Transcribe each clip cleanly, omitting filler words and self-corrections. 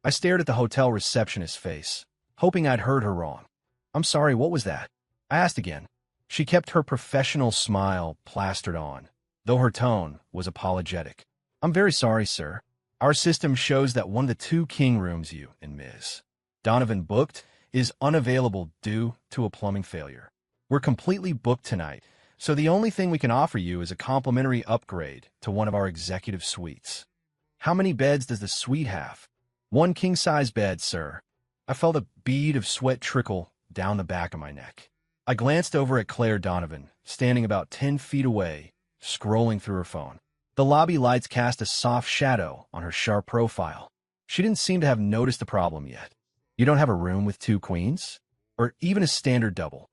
I stared at the hotel receptionist's face, hoping I'd heard her wrong. "I'm sorry, what was that?" I asked again. She kept her professional smile plastered on, though her tone was apologetic. "I'm very sorry, sir. Our system shows that one of the two king rooms you and Ms. Donovan booked is unavailable due to a plumbing failure. We're completely booked tonight, so the only thing we can offer you is a complimentary upgrade to one of our executive suites." "How many beds does the suite have?" "One king-size bed, sir." I felt a bead of sweat trickle down the back of my neck. I glanced over at Claire Donovan, standing about 10 feet away, scrolling through her phone. The lobby lights cast a soft shadow on her sharp profile. She didn't seem to have noticed the problem yet. "You don't have a room with two queens? Or even a standard double?"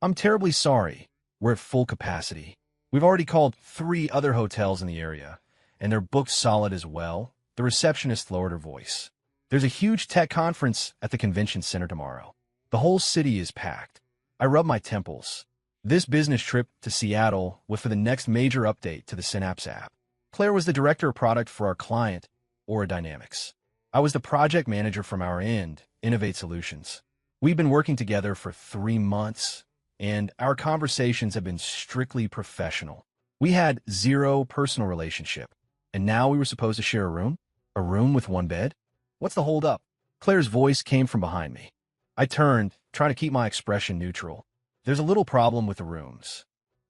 "I'm terribly sorry. We're at full capacity. We've already called 3 other hotels in the area, and they're booked solid as well." The receptionist lowered her voice. "There's a huge tech conference at the convention center tomorrow. The whole city is packed." I rubbed my temples. This business trip to Seattle was for the next major update to the Synapse app. Claire was the director of product for our client, Aura Dynamics. I was the project manager from our end, Innovate Solutions. We've been working together for 3 months, and our conversations have been strictly professional. We had zero personal relationship, and now we were supposed to share a room? A room with one bed? What's the hold up? Claire's voice came from behind me. I turned, trying to keep my expression neutral. "There's a little problem with the rooms."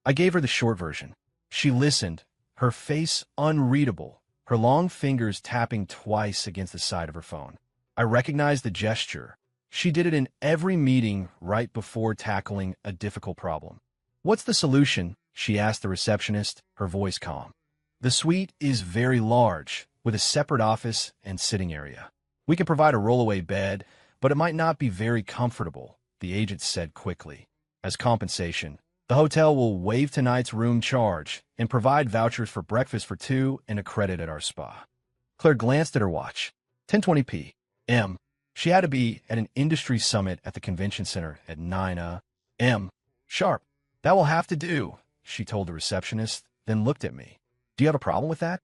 I gave her the short version. She listened, her face unreadable, her long fingers tapping twice against the side of her phone. I recognized the gesture. She did it in every meeting right before tackling a difficult problem. "What's the solution?" she asked the receptionist, her voice calm. "The suite is very large, with a separate office and sitting area. We can provide a rollaway bed, but it might not be very comfortable," the agent said quickly. "As compensation, the hotel will waive tonight's room charge and provide vouchers for breakfast for 2 and a credit at our spa." Claire glanced at her watch. 10:20 p.m. She had to be at an industry summit at the convention center at 9 a.m. sharp. "That will have to do," she told the receptionist, then looked at me. "Do you have a problem with that?"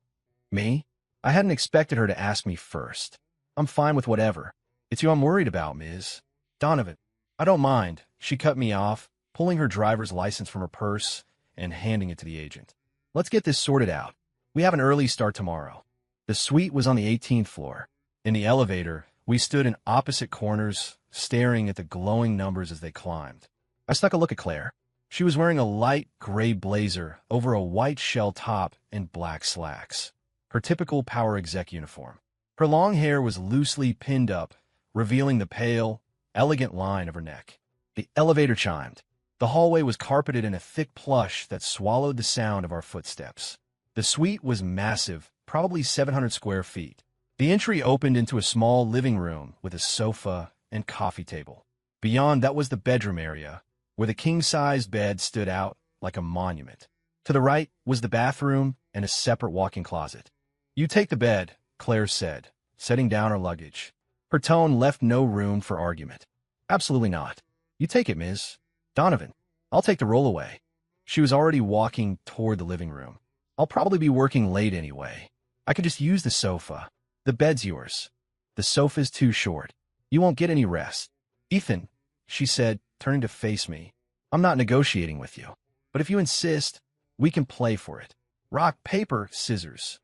"Me?" I hadn't expected her to ask me first. "I'm fine with whatever. It's you I'm worried about, Ms. Donovan." "I don't mind." She cut me off, pulling her driver's license from her purse and handing it to the agent. "Let's get this sorted out. We have an early start tomorrow." The suite was on the 18th floor. In the elevator, we stood in opposite corners, staring at the glowing numbers as they climbed. I snuck a look at Claire. She was wearing a light gray blazer over a white shell top and black slacks, her typical power exec uniform. Her long hair was loosely pinned up, revealing the pale, elegant line of her neck. The elevator chimed. The hallway was carpeted in a thick plush that swallowed the sound of our footsteps. The suite was massive, probably 700 square feet. The entry opened into a small living room with a sofa and coffee table. Beyond that was the bedroom area, where the king-sized bed stood out like a monument. To the right was the bathroom and a separate walk-in closet. "You take the bed," Claire said, setting down her luggage. Her tone left no room for argument. "Absolutely not. You take it, Ms. Donovan. I'll take the rollaway." She was already walking toward the living room. "I'll probably be working late anyway. I could just use the sofa. The bed's yours. The sofa's too short. You won't get any rest." "Ethan," she said, turning to face me, "I'm not negotiating with you. But if you insist, we can play for it. Rock, paper, scissors."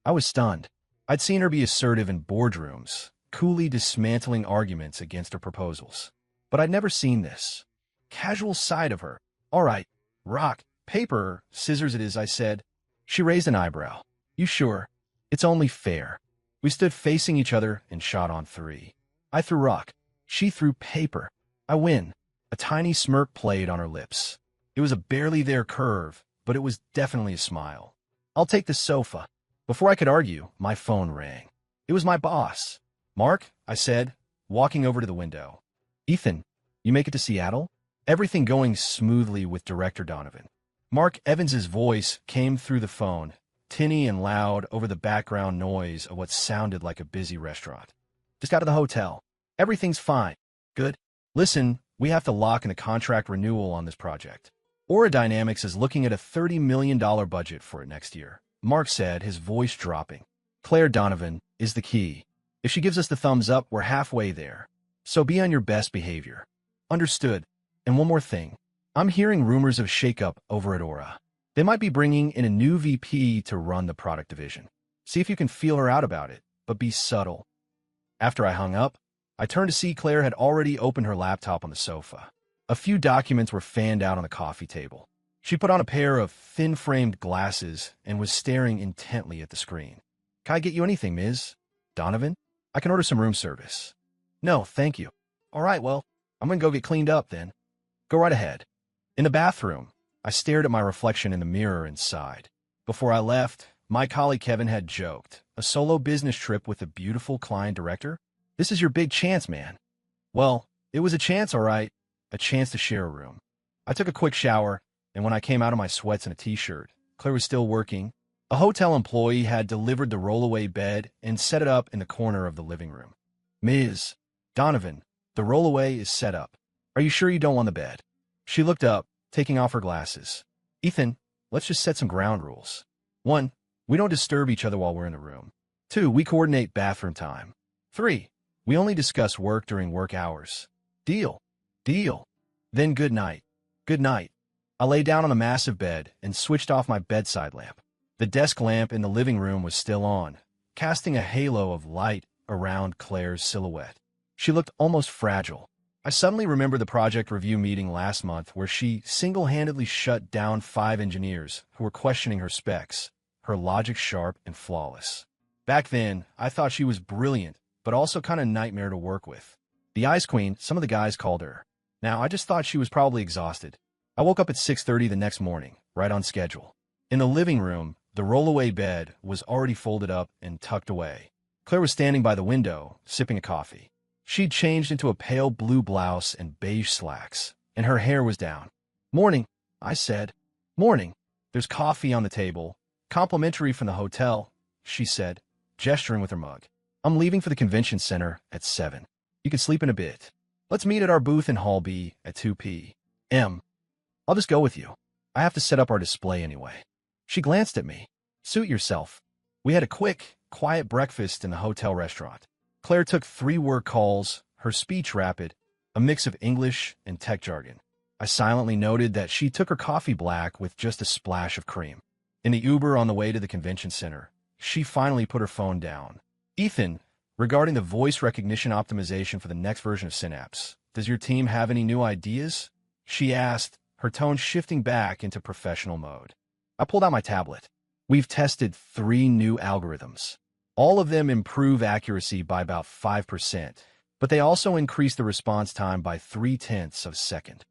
I was stunned. I'd seen her be assertive in boardrooms, coolly dismantling arguments against her proposals. But I'd never seen this casual side of her. "All right, rock, paper, scissors it is," I said. She raised an eyebrow. "You sure? It's only fair." We stood facing each other and shot on 3. I threw rock. She threw paper. I win. A tiny smirk played on her lips. It was a barely there curve, but it was definitely a smile. "I'll take the sofa." Before I could argue, my phone rang. It was my boss. "Mark," I said, walking over to the window. "Ethan, you make it to Seattle?" Everything going smoothly with Director Donovan. Mark Evans's voice came through the phone, tinny and loud over the background noise of what sounded like a busy restaurant. "Just got to the hotel. Everything's fine. Good. Listen, we have to lock in a contract renewal on this project. Aura Dynamics is looking at a $30 million budget for it next year," Mark said, his voice dropping. "Claire Donovan is the key. If she gives us the thumbs up, we're halfway there. So be on your best behavior. Understood. And one more thing. I'm hearing rumors of shakeup over at Aura. They might be bringing in a new VP to run the product division. See if you can feel her out about it, but be subtle. After I hung up, I turned to see Claire had already opened her laptop on the sofa. A few documents were fanned out on the coffee table. She put on a pair of thin-framed glasses and was staring intently at the screen. Can I get you anything, Ms. Donovan? I can order some room service. No, thank you. All right, well, I'm going to go get cleaned up then. Go right ahead. In the bathroom, I stared at my reflection in the mirror and sighed. Before I left, my colleague Kevin had joked, a solo business trip with a beautiful client director? This is your big chance, man. Well, it was a chance, all right. A chance to share a room. I took a quick shower, and when I came out of my sweats and a t-shirt, Claire was still working. A hotel employee had delivered the rollaway bed and set it up in the corner of the living room. Ms. Donovan, the rollaway is set up. Are you sure you don't want the bed? She looked up, taking off her glasses. Ethan, let's just set some ground rules. 1. We don't disturb each other while we're in the room. 2. We coordinate bathroom time. 3. We only discuss work during work hours. Deal. Deal. Then good night. Good night. I lay down on the massive bed and switched off my bedside lamp. The desk lamp in the living room was still on, casting a halo of light around Claire's silhouette. She looked almost fragile. I suddenly remembered the project review meeting last month where she single-handedly shut down 5 engineers who were questioning her specs, her logic sharp and flawless. Back then, I thought she was brilliant, but also kind of nightmare to work with. The Ice Queen, some of the guys called her. Now, I just thought she was probably exhausted. I woke up at 6:30 the next morning, right on schedule. In the living room, the rollaway bed was already folded up and tucked away. Claire was standing by the window, sipping a coffee. She'd changed into a pale blue blouse and beige slacks, and her hair was down. Morning, I said. Morning. There's coffee on the table. Complimentary from the hotel, she said, gesturing with her mug. I'm leaving for the convention center at 7. You can sleep in a bit. Let's meet at our booth in Hall B at 2 p.m. I'll just go with you. I have to set up our display anyway. She glanced at me. Suit yourself. We had a quick, quiet breakfast in the hotel restaurant. Claire took 3 work calls, her speech rapid, a mix of English and tech jargon. I silently noted that she took her coffee black with just a splash of cream. In the Uber on the way to the convention center, she finally put her phone down. Ethan, regarding the voice recognition optimization for the next version of Synapse, does your team have any new ideas? She asked, her tone shifting back into professional mode. I pulled out my tablet. We've tested 3 new algorithms. All of them improve accuracy by about 5%, but they also increase the response time by 0.3 of a second.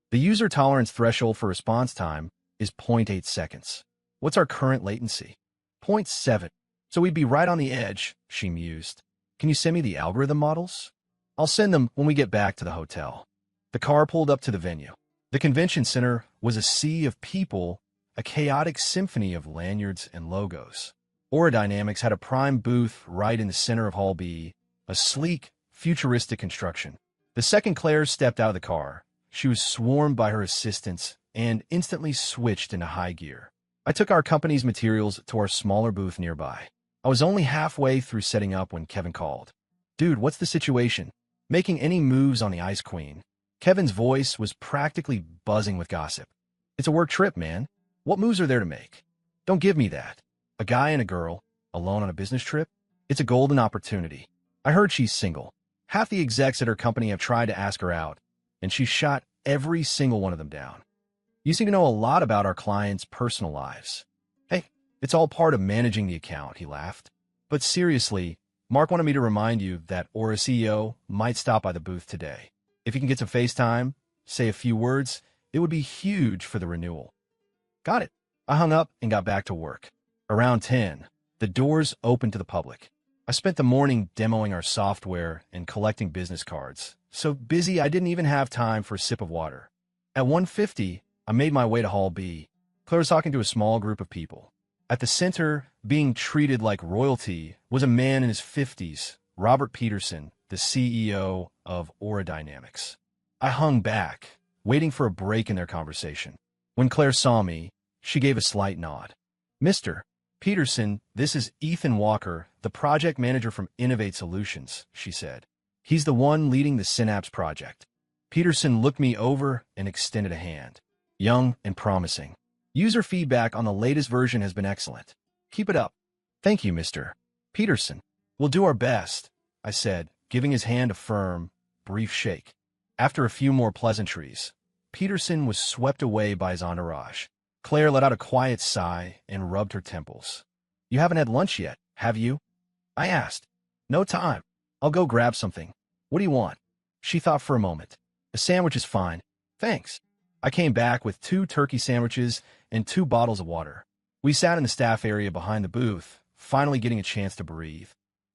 The user tolerance threshold for response time is 0.8 seconds. What's our current latency? 0.7. So we'd be right on the edge, she mused. Can you send me the algorithm models? I'll send them when we get back to the hotel. The car pulled up to the venue. The convention center was a sea of people, a chaotic symphony of lanyards and logos. Aura Dynamics had a prime booth right in the center of Hall B, a sleek, futuristic construction. The second Claire stepped out of the car, she was swarmed by her assistants and instantly switched into high gear. I took our company's materials to our smaller booth nearby. I was only halfway through setting up when Kevin called. Dude, what's the situation? Making any moves on the Ice Queen? Kevin's voice was practically buzzing with gossip. It's a work trip, man. What moves are there to make? Don't give me that. A guy and a girl, alone on a business trip? It's a golden opportunity. I heard she's single. Half the execs at her company have tried to ask her out, and she's shot every single one of them down. You seem to know a lot about our clients' personal lives. Hey, it's all part of managing the account, he laughed. But seriously, Mark wanted me to remind you that Aura CEO might stop by the booth today. If you can get some FaceTime, say a few words, it would be huge for the renewal. Got it. I hung up and got back to work. Around 10, the doors opened to the public. I spent the morning demoing our software and collecting business cards. So busy I didn't even have time for a sip of water. At 1:50, I made my way to Hall B. Claire was talking to a small group of people. At the center, being treated like royalty, was a man in his 50s, Robert Peterson, the CEO of Aura Dynamics. I hung back, waiting for a break in their conversation. When Claire saw me, she gave a slight nod. Mr. Peterson, this is Ethan Walker, The project manager from Innovate Solutions, she said. He's the one leading the Synapse project. Peterson looked me over and extended a hand. Young and promising. User feedback on the latest version has been excellent. Keep it up. Thank you, Mr. Peterson. We'll do our best, I said, giving his hand a firm, brief shake. After a few more pleasantries, Peterson was swept away by his entourage. Claire let out a quiet sigh and rubbed her temples. You haven't had lunch yet, have you? I asked. No time. I'll go grab something. What do you want? She thought for a moment. A sandwich is fine. Thanks. I came back with 2 turkey sandwiches and 2 bottles of water. We sat in the staff area behind the booth, finally getting a chance to breathe.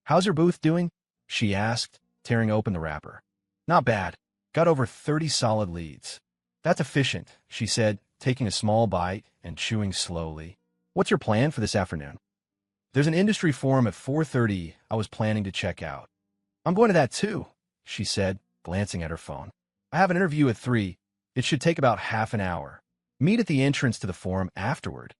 How's your booth doing? She asked, tearing open the wrapper. Not bad. Got over 30 solid leads. That's efficient, she said, taking a small bite and chewing slowly. What's your plan for this afternoon? There's an industry forum at 4:30 I was planning to check out. I'm going to that too, she said, glancing at her phone. I have an interview at 3. It should take about half an hour. Meet at the entrance to the forum afterward.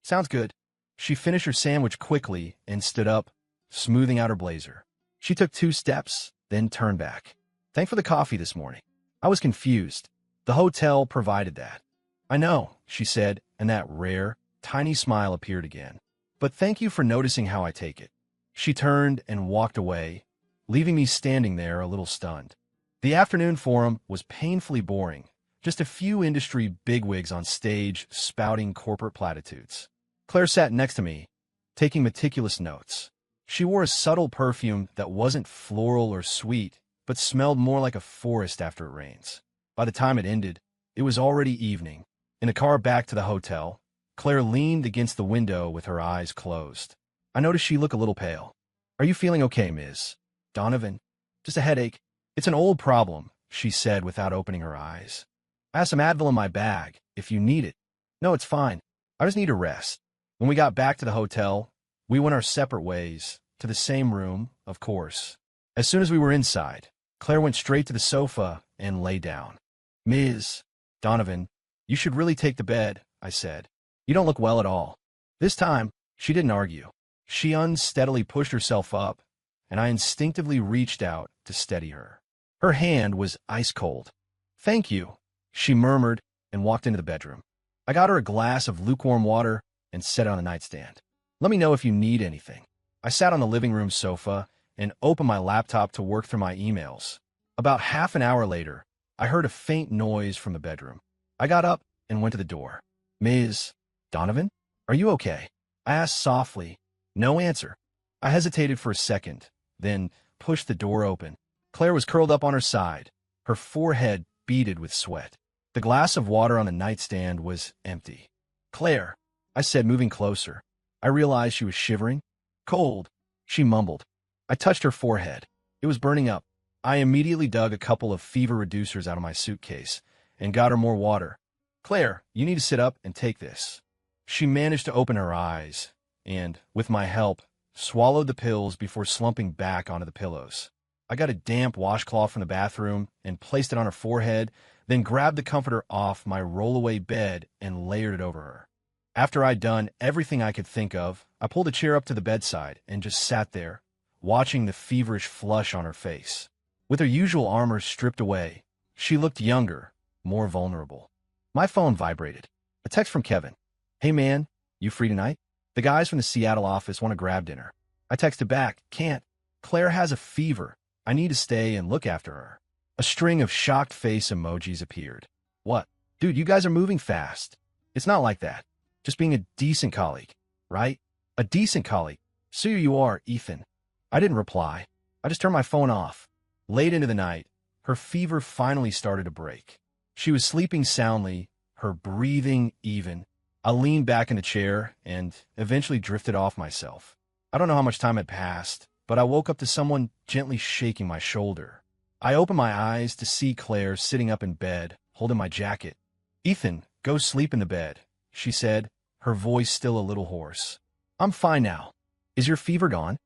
Sounds good. She finished her sandwich quickly and stood up, smoothing out her blazer. She took 2 steps, then turned back. Thanks for the coffee this morning. I was confused. The hotel provided that. I know, she said, and that rare, tiny smile appeared again. But thank you for noticing how I take it. She turned and walked away, leaving me standing there a little stunned. The afternoon forum was painfully boring. Just a few industry bigwigs on stage spouting corporate platitudes. Claire sat next to me, taking meticulous notes. She wore a subtle perfume that wasn't floral or sweet, but smelled more like a forest after it rains. By the time it ended, it was already evening. In the car back to the hotel, Claire leaned against the window with her eyes closed. I noticed she looked a little pale. Are you feeling okay, Ms. Donovan? Just a headache. It's an old problem, she said without opening her eyes. I have some Advil in my bag, if you need it. No, it's fine. I just need a rest. When we got back to the hotel, we went our separate ways, to the same room, of course. As soon as we were inside, Claire went straight to the sofa and lay down. Ms. Donovan, you should really take to bed, I said. You don't look well at all. This time, she didn't argue. She unsteadily pushed herself up, and I instinctively reached out to steady her. Her hand was ice cold. Thank you, she murmured and walked into the bedroom. I got her a glass of lukewarm water and set it on the nightstand. Let me know if you need anything. I sat on the living room sofa and opened my laptop to work through my emails. About half an hour later, I heard a faint noise from the bedroom. I got up and went to the door. Ms. Donovan, are you okay? I asked softly. No answer. I hesitated for a second, then pushed the door open. Claire was curled up on her side, her forehead beaded with sweat. The glass of water on the nightstand was empty. Claire, I said, moving closer. I realized she was shivering. Cold, she mumbled. I touched her forehead. It was burning up. I immediately dug a couple of fever reducers out of my suitcase and got her more water. Claire, you need to sit up and take this. She managed to open her eyes and, with my help, swallowed the pills before slumping back onto the pillows. I got a damp washcloth from the bathroom and placed it on her forehead, then grabbed the comforter off my rollaway bed and layered it over her. After I'd done everything I could think of, I pulled a chair up to the bedside and just sat there, watching the feverish flush on her face. With her usual armor stripped away, she looked younger, more vulnerable. My phone vibrated. A text from Kevin. Hey man, you free tonight? The guys from the Seattle office want to grab dinner. I texted back, can't. Claire has a fever. I need to stay and look after her. A string of shocked face emojis appeared. What? Dude, you guys are moving fast. It's not like that. Just being a decent colleague, right? A decent colleague. So you are, Ethan. I didn't reply. I just turned my phone off. Late into the night, her fever finally started to break. She was sleeping soundly, her breathing even. I leaned back in the chair and eventually drifted off myself. I don't know how much time had passed, but I woke up to someone gently shaking my shoulder. I opened my eyes to see Claire sitting up in bed, holding my jacket. Ethan, go sleep in the bed, she said, her voice still a little hoarse. I'm fine now. Is your fever gone?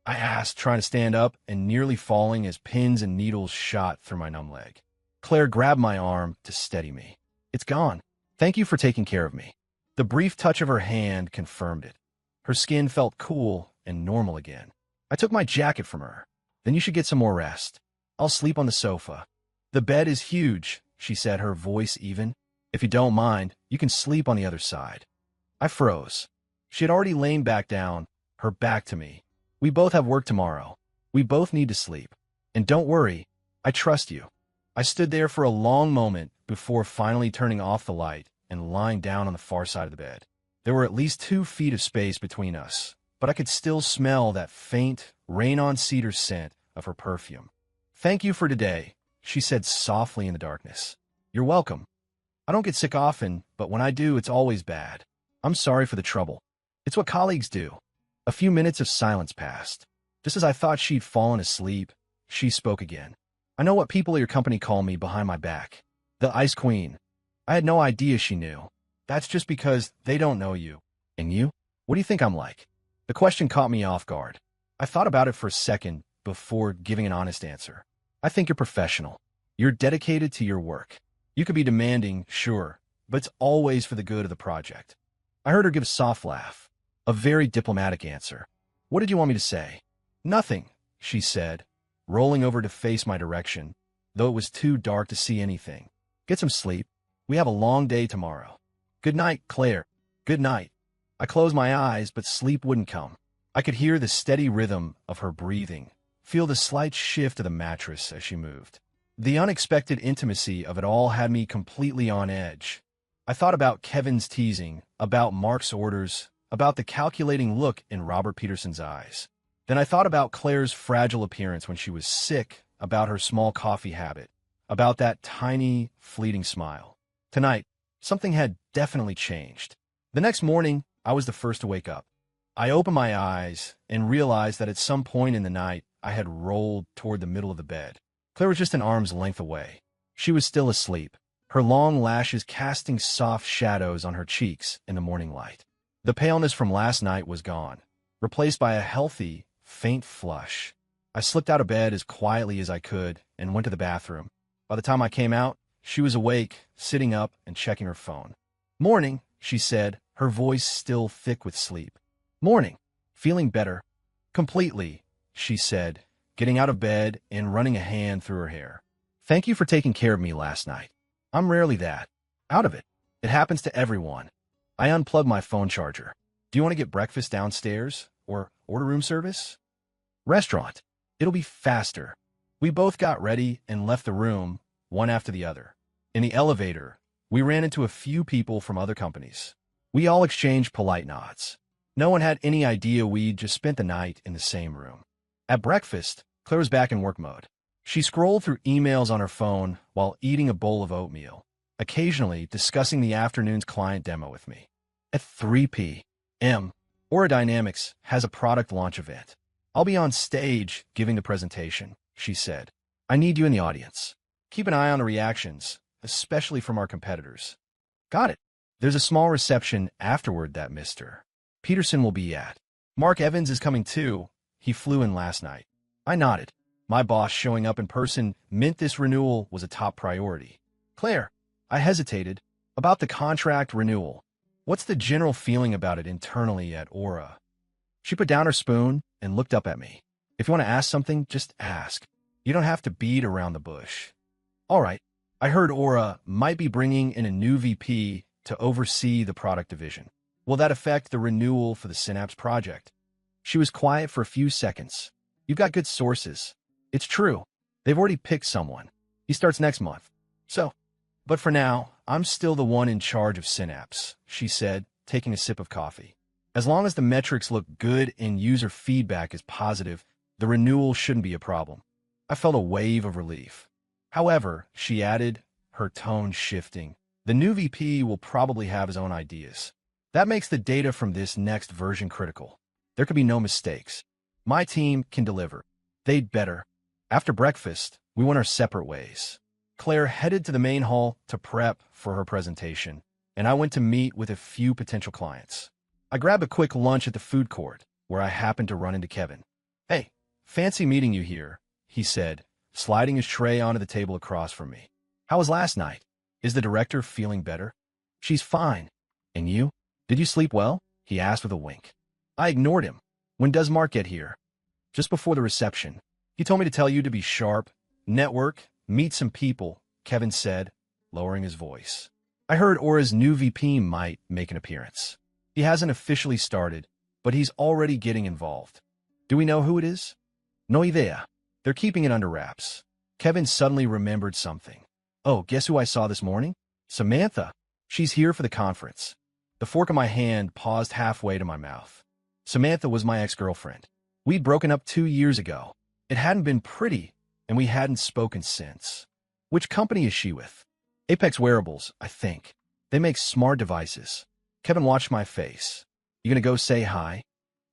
I asked, trying to stand up and nearly falling as pins and needles shot through my numb leg. Claire grabbed my arm to steady me. It's gone. Thank you for taking care of me. The brief touch of her hand confirmed it. Her skin felt cool and normal again. I took my jacket from her. Then you should get some more rest. I'll sleep on the sofa. The bed is huge, she said, her voice even. If you don't mind, you can sleep on the other side. I froze. She had already lain back down, her back to me. We both have work tomorrow. We both need to sleep. And don't worry, I trust you. I stood there for a long moment before finally turning off the light and lying down on the far side of the bed. There were at least 2 feet of space between us, but I could still smell that faint, rain-on-cedar scent of her perfume. Thank you for today, she said softly in the darkness. You're welcome. I don't get sick often, but when I do, it's always bad. I'm sorry for the trouble. It's what colleagues do. A few minutes of silence passed. Just as I thought she'd fallen asleep, she spoke again. I know what people at your company call me behind my back. The Ice Queen. I had no idea she knew. That's just because they don't know you. And you? What do you think I'm like? The question caught me off guard. I thought about it for a second before giving an honest answer. I think you're professional. You're dedicated to your work. You could be demanding, sure, but it's always for the good of the project. I heard her give a soft laugh. A very diplomatic answer. What did you want me to say? Nothing, she said, rolling over to face my direction, though it was too dark to see anything. Get some sleep. We have a long day tomorrow. Good night, Claire. Good night. I closed my eyes, but sleep wouldn't come. I could hear the steady rhythm of her breathing, feel the slight shift of the mattress as she moved. The unexpected intimacy of it all had me completely on edge. I thought about Kevin's teasing, about Mark's orders, about the calculating look in Robert Peterson's eyes. Then I thought about Claire's fragile appearance when she was sick, about her small coffee habit, about that tiny, fleeting smile. Tonight, something had definitely changed. The next morning, I was the first to wake up. I opened my eyes and realized that at some point in the night, I had rolled toward the middle of the bed. Claire was just an arm's length away. She was still asleep, her long lashes casting soft shadows on her cheeks in the morning light. The paleness from last night was gone, replaced by a healthy, faint flush. I slipped out of bed as quietly as I could and went to the bathroom. By the time I came out, she was awake, sitting up and checking her phone. Morning, she said, her voice still thick with sleep. Morning. Feeling better. Completely, she said, getting out of bed and running a hand through her hair. Thank you for taking care of me last night. I'm rarely that. Out of it. It happens to everyone. I unplugged my phone charger. Do you want to get breakfast downstairs? Or order room service? Restaurant. It'll be faster. We both got ready and left the room, one after the other. In the elevator, we ran into a few people from other companies. We all exchanged polite nods. No one had any idea we'd just spent the night in the same room. At breakfast, Claire was back in work mode. She scrolled through emails on her phone while eating a bowl of oatmeal, occasionally discussing the afternoon's client demo with me. At 3 p.m., Aura Dynamics has a product launch event. I'll be on stage giving the presentation, she said. I need you in the audience. Keep an eye on the reactions, especially from our competitors. Got it. There's a small reception afterward that Mr. Peterson will be at. Mark Evans is coming too. He flew in last night. I nodded. My boss showing up in person meant this renewal was a top priority. Claire, I hesitated. About the contract renewal. What's the general feeling about it internally at Aura? She put down her spoon and looked up at me. If you want to ask something, just ask. You don't have to beat around the bush. All right. I heard Aura might be bringing in a new VP to oversee the product division. Will that affect the renewal for the Synapse project? She was quiet for a few seconds. You've got good sources. It's true. They've already picked someone. He starts next month. But for now, I'm still the one in charge of Synapse, she said, taking a sip of coffee. As long as the metrics look good and user feedback is positive, the renewal shouldn't be a problem. I felt a wave of relief. However, she added, her tone shifting, the new VP will probably have his own ideas. That makes the data from this next version critical. There could be no mistakes. My team can deliver. They'd better. After breakfast, we went our separate ways. Claire headed to the main hall to prep for her presentation, and I went to meet with a few potential clients. I grabbed a quick lunch at the food court, where I happened to run into Kevin. Hey, fancy meeting you here, he said, sliding his tray onto the table across from me. How was last night? Is the director feeling better? She's fine. And you? Did you sleep well? He asked with a wink. I ignored him. When does Mark get here? just before the reception. He told me to tell you to be sharp, network, meet some people, Kevin said, lowering his voice. I heard Aura's new VP might make an appearance. He hasn't officially started, but he's already getting involved. Do we know who it is? No idea. They're keeping it under wraps. Kevin suddenly remembered something. Oh, guess who I saw this morning? Samantha. She's here for the conference. The fork in my hand paused halfway to my mouth. Samantha was my ex-girlfriend. We'd broken up 2 years ago. It hadn't been pretty, and we hadn't spoken since. Which company is she with? Apex Wearables, I think. They make smart devices. Kevin watched my face. You gonna go say hi?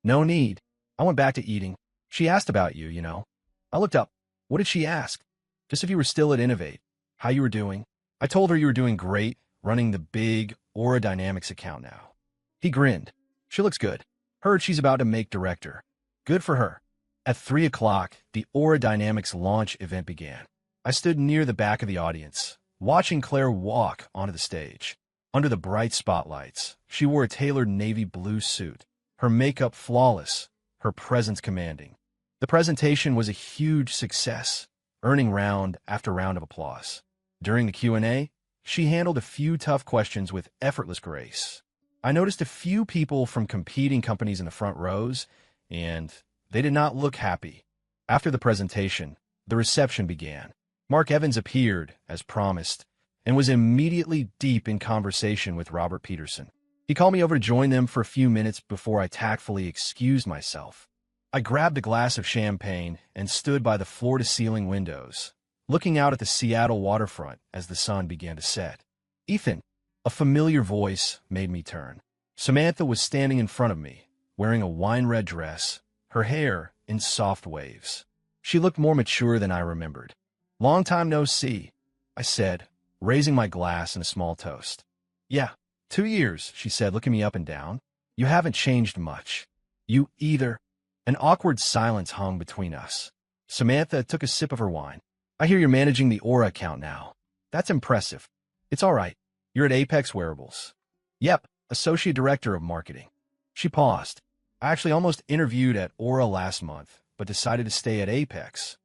No need. I went back to eating. She asked about you, you know. I looked up. What did she ask? Just if you were still at Innovate. How you were doing. I told her you were doing great, running the big Aura Dynamics account now. He grinned. She looks good. Heard she's about to make director. Good for her. At 3 o'clock, the Aura Dynamics launch event began. I stood near the back of the audience, watching Claire walk onto the stage. Under the bright spotlights, she wore a tailored navy blue suit, her makeup flawless, her presence commanding. The presentation was a huge success, earning round after round of applause. During the Q&A, she handled a few tough questions with effortless grace. I noticed a few people from competing companies in the front rows, and they did not look happy. After the presentation, the reception began. Mark Evans appeared, as promised, and was immediately deep in conversation with Robert Peterson. He called me over to join them for a few minutes before I tactfully excused myself. I grabbed a glass of champagne and stood by the floor-to-ceiling windows, looking out at the Seattle waterfront as the sun began to set. Ethan, a familiar voice, made me turn. Samantha was standing in front of me, wearing a wine-red dress, her hair in soft waves. She looked more mature than I remembered. Long time no see, I said, raising my glass in a small toast. Yeah, 2 years, she said, looking me up and down. You haven't changed much. You either. An awkward silence hung between us. Samantha took a sip of her wine. I hear you're managing the Aura account now. That's impressive. It's all right. You're at Apex Wearables. Yep, Associate Director of Marketing. She paused. I actually almost interviewed at Aura last month, but decided to stay at Apex.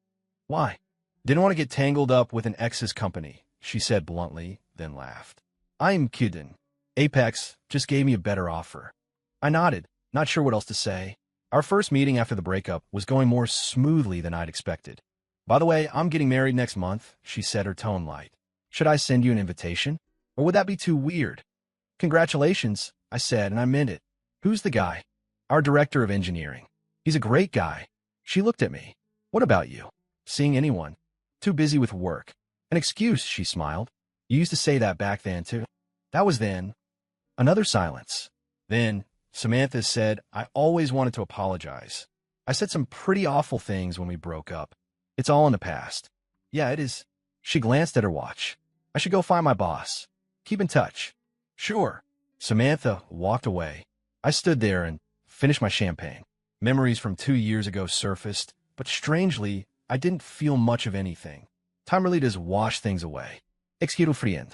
Why? Didn't want to get tangled up with an ex's company, she said bluntly, then laughed. I'm kidding. Apex just gave me a better offer. I nodded, not sure what else to say. Our first meeting after the breakup was going more smoothly than I'd expected. By the way, I'm getting married next month, she said, her tone light. Should I send you an invitation? Or would that be too weird? Congratulations, I said, and I meant it. Who's the guy? Our director of engineering. He's a great guy. She looked at me. What about you? Seeing anyone? Too busy with work. An excuse, she smiled. You used to say that back then, too. That was then. Another silence. Then, Samantha said, I always wanted to apologize. I said some pretty awful things when we broke up. It's all in the past. Yeah, it is. She glanced at her watch. I should go find my boss. Keep in touch. Sure. Samantha walked away. I stood there and finished my champagne. Memories from 2 years ago surfaced, but strangely, I didn't feel much of anything. Time really does wash things away. Excuse friend.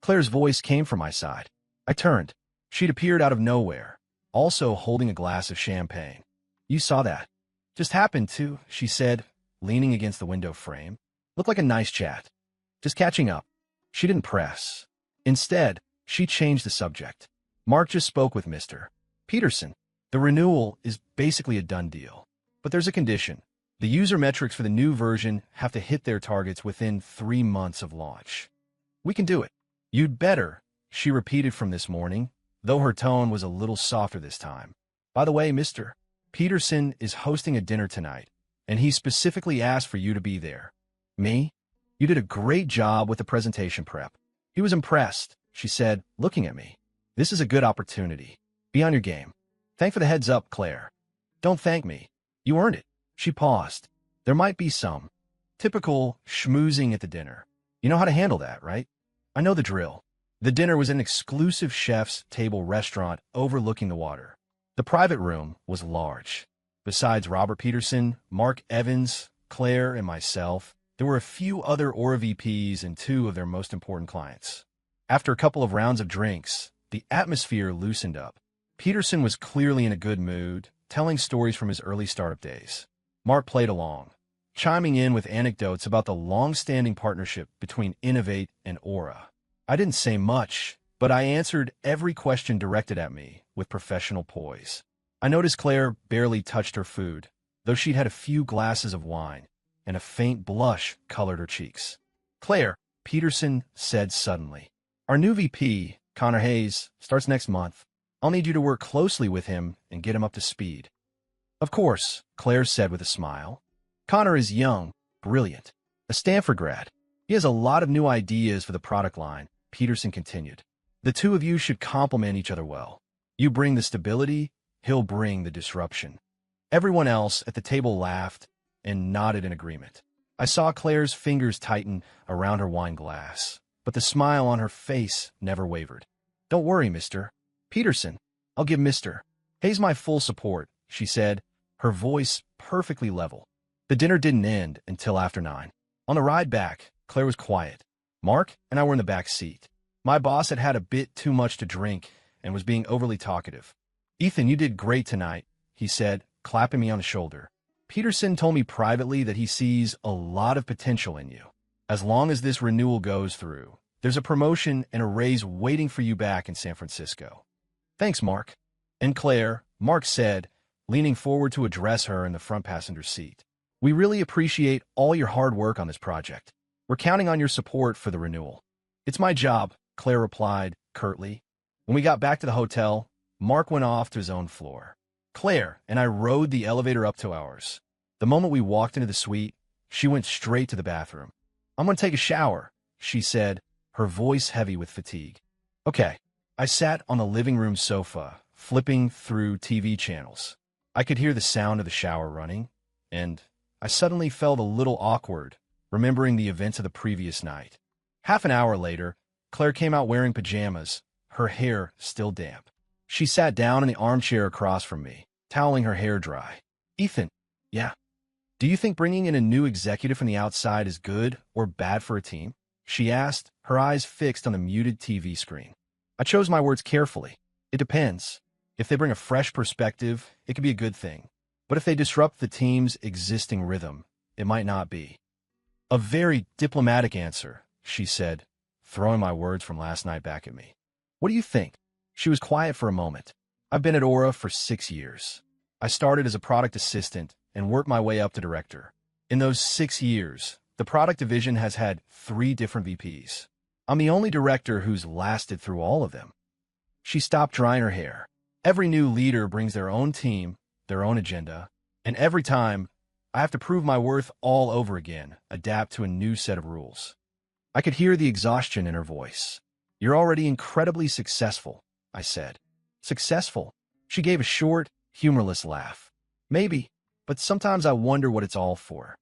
Claire's voice came from my side. I turned. She'd appeared out of nowhere, also holding a glass of champagne. You saw that. Just happened to, she said, leaning against the window frame. Looked like a nice chat. Just catching up. She didn't press. Instead, she changed the subject. Mark just spoke with Mr. Peterson. The renewal is basically a done deal. But there's a condition. The user metrics for the new version have to hit their targets within 3 months of launch. We can do it. You'd better, she repeated from this morning, though her tone was a little softer this time. By the way, Mr. Peterson is hosting a dinner tonight, and he specifically asked for you to be there. Me? You did a great job with the presentation prep. He was impressed, she said, looking at me. This is a good opportunity. Be on your game. Thank for the heads up, Claire. Don't thank me. You earned it. She paused. There might be some typical schmoozing at the dinner. You know how to handle that, right? I know the drill. The dinner was an exclusive chef's table restaurant overlooking the water. The private room was large. Besides Robert Peterson, Mark Evans, Claire, and myself, there were a few other Aura VPs and 2 of their most important clients. After a couple of rounds of drinks, the atmosphere loosened up. Peterson was clearly in a good mood, telling stories from his early startup days. Mark played along, chiming in with anecdotes about the long-standing partnership between Innovate and Aura. I didn't say much, but I answered every question directed at me with professional poise. I noticed Claire barely touched her food, though she'd had a few glasses of wine, and a faint blush colored her cheeks. "Claire," Peterson said suddenly, "our new VP, Connor Hayes, starts next month. I'll need you to work closely with him and get him up to speed." "Of course," Claire said with a smile. "Connor is young, brilliant, a Stanford grad. He has a lot of new ideas for the product line," Peterson continued. "The two of you should complement each other well. You bring the stability, he'll bring the disruption." Everyone else at the table laughed and nodded in agreement. I saw Claire's fingers tighten around her wine glass, but the smile on her face never wavered. "Don't worry, Mr. Peterson. I'll give Mr. Hayes my full support," she said, her voice perfectly level. The dinner didn't end until after 9. On the ride back, Claire was quiet. Mark and I were in the back seat. My boss had had a bit too much to drink and was being overly talkative. "Ethan, you did great tonight," he said, clapping me on the shoulder. "Peterson told me privately that he sees a lot of potential in you. As long as this renewal goes through, there's a promotion and a raise waiting for you back in San Francisco." "Thanks, Mark." "And Claire," Mark said, leaning forward to address her in the front passenger seat. "We really appreciate all your hard work on this project. We're counting on your support for the renewal." "It's my job," Claire replied curtly. When we got back to the hotel, Mark went off to his own floor. Claire and I rode the elevator up to ours. The moment we walked into the suite, she went straight to the bathroom. "I'm going to take a shower," she said, her voice heavy with fatigue. "Okay." I sat on the living room sofa, flipping through TV channels. I could hear the sound of the shower running, and I suddenly felt a little awkward, remembering the events of the previous night. Half an hour later, Claire came out wearing pajamas, her hair still damp. She sat down in the armchair across from me, toweling her hair dry. "Ethan." "Yeah." "Do you think bringing in a new executive from the outside is good or bad for a team?" she asked, her eyes fixed on the muted TV screen. I chose my words carefully. "It depends. If they bring a fresh perspective, it could be a good thing. But if they disrupt the team's existing rhythm, it might not be." "A very diplomatic answer," she said, throwing my words from last night back at me. "What do you think?" She was quiet for a moment. "I've been at Aura for 6 years. I started as a product assistant and worked my way up to director. In those 6 years, the product division has had 3 different VPs. I'm the only director who's lasted through all of them." She stopped drying her hair. "Every new leader brings their own team, their own agenda, and every time, I have to prove my worth all over again, adapt to a new set of rules." I could hear the exhaustion in her voice. "You're already incredibly successful," I said. "Successful?" She gave a short, humorless laugh. "Maybe, but sometimes I wonder what it's all for."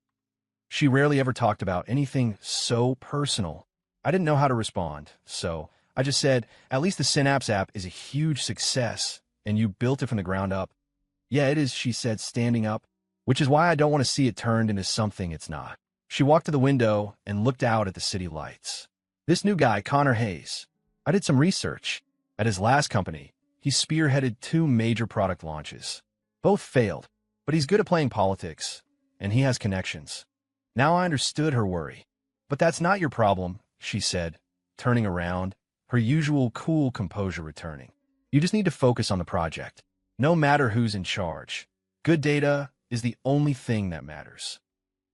She rarely ever talked about anything so personal. I didn't know how to respond, so I just said, "At least the Synapse app is a huge success, and you built it from the ground up." "Yeah, it is," she said, standing up, "which is why I don't want to see it turned into something it's not." She walked to the window and looked out at the city lights. "This new guy, Connor Hayes. I did some research. At his last company, he spearheaded 2 major product launches. Both failed, but he's good at playing politics, and he has connections." Now I understood her worry. "But that's not your problem," she said, turning around, her usual cool composure returning. "You just need to focus on the project. No matter who's in charge. Good data is the only thing that matters."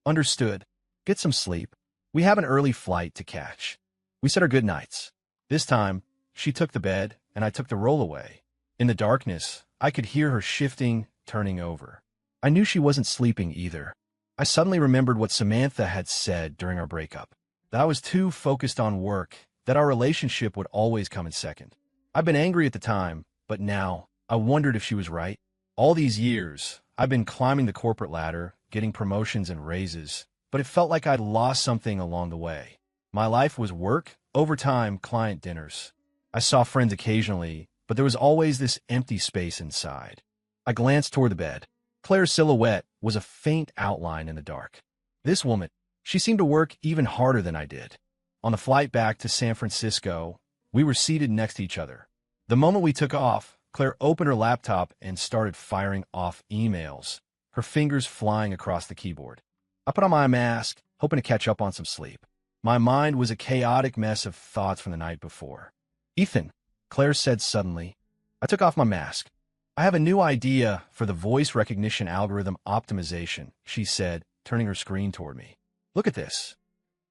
"Understood. Get some sleep. We have an early flight to catch." We said our good nights. This time, she took the bed, and I took the rollaway. In the darkness, I could hear her shifting, turning over. I knew she wasn't sleeping either. I suddenly remembered what Samantha had said during our breakup, that I was too focused on work, that our relationship would always come in second. I'd been angry at the time, but now, I wondered if she was right. All these years, I've been climbing the corporate ladder, getting promotions and raises, but it felt like I'd lost something along the way. My life was work, overtime, client dinners. I saw friends occasionally, but there was always this empty space inside. I glanced toward the bed. Claire's silhouette was a faint outline in the dark. This woman, she seemed to work even harder than I did. On the flight back to San Francisco, we were seated next to each other. The moment we took off, Claire opened her laptop and started firing off emails. Her her fingers flying across the keyboard. I put on my mask, hoping to catch up on some sleep. My mind was a chaotic mess of thoughts from the night before. Ethan, Claire said suddenly. I took off my mask. I have a new idea for the voice recognition algorithm optimization, she said, turning her screen toward me. Look at this.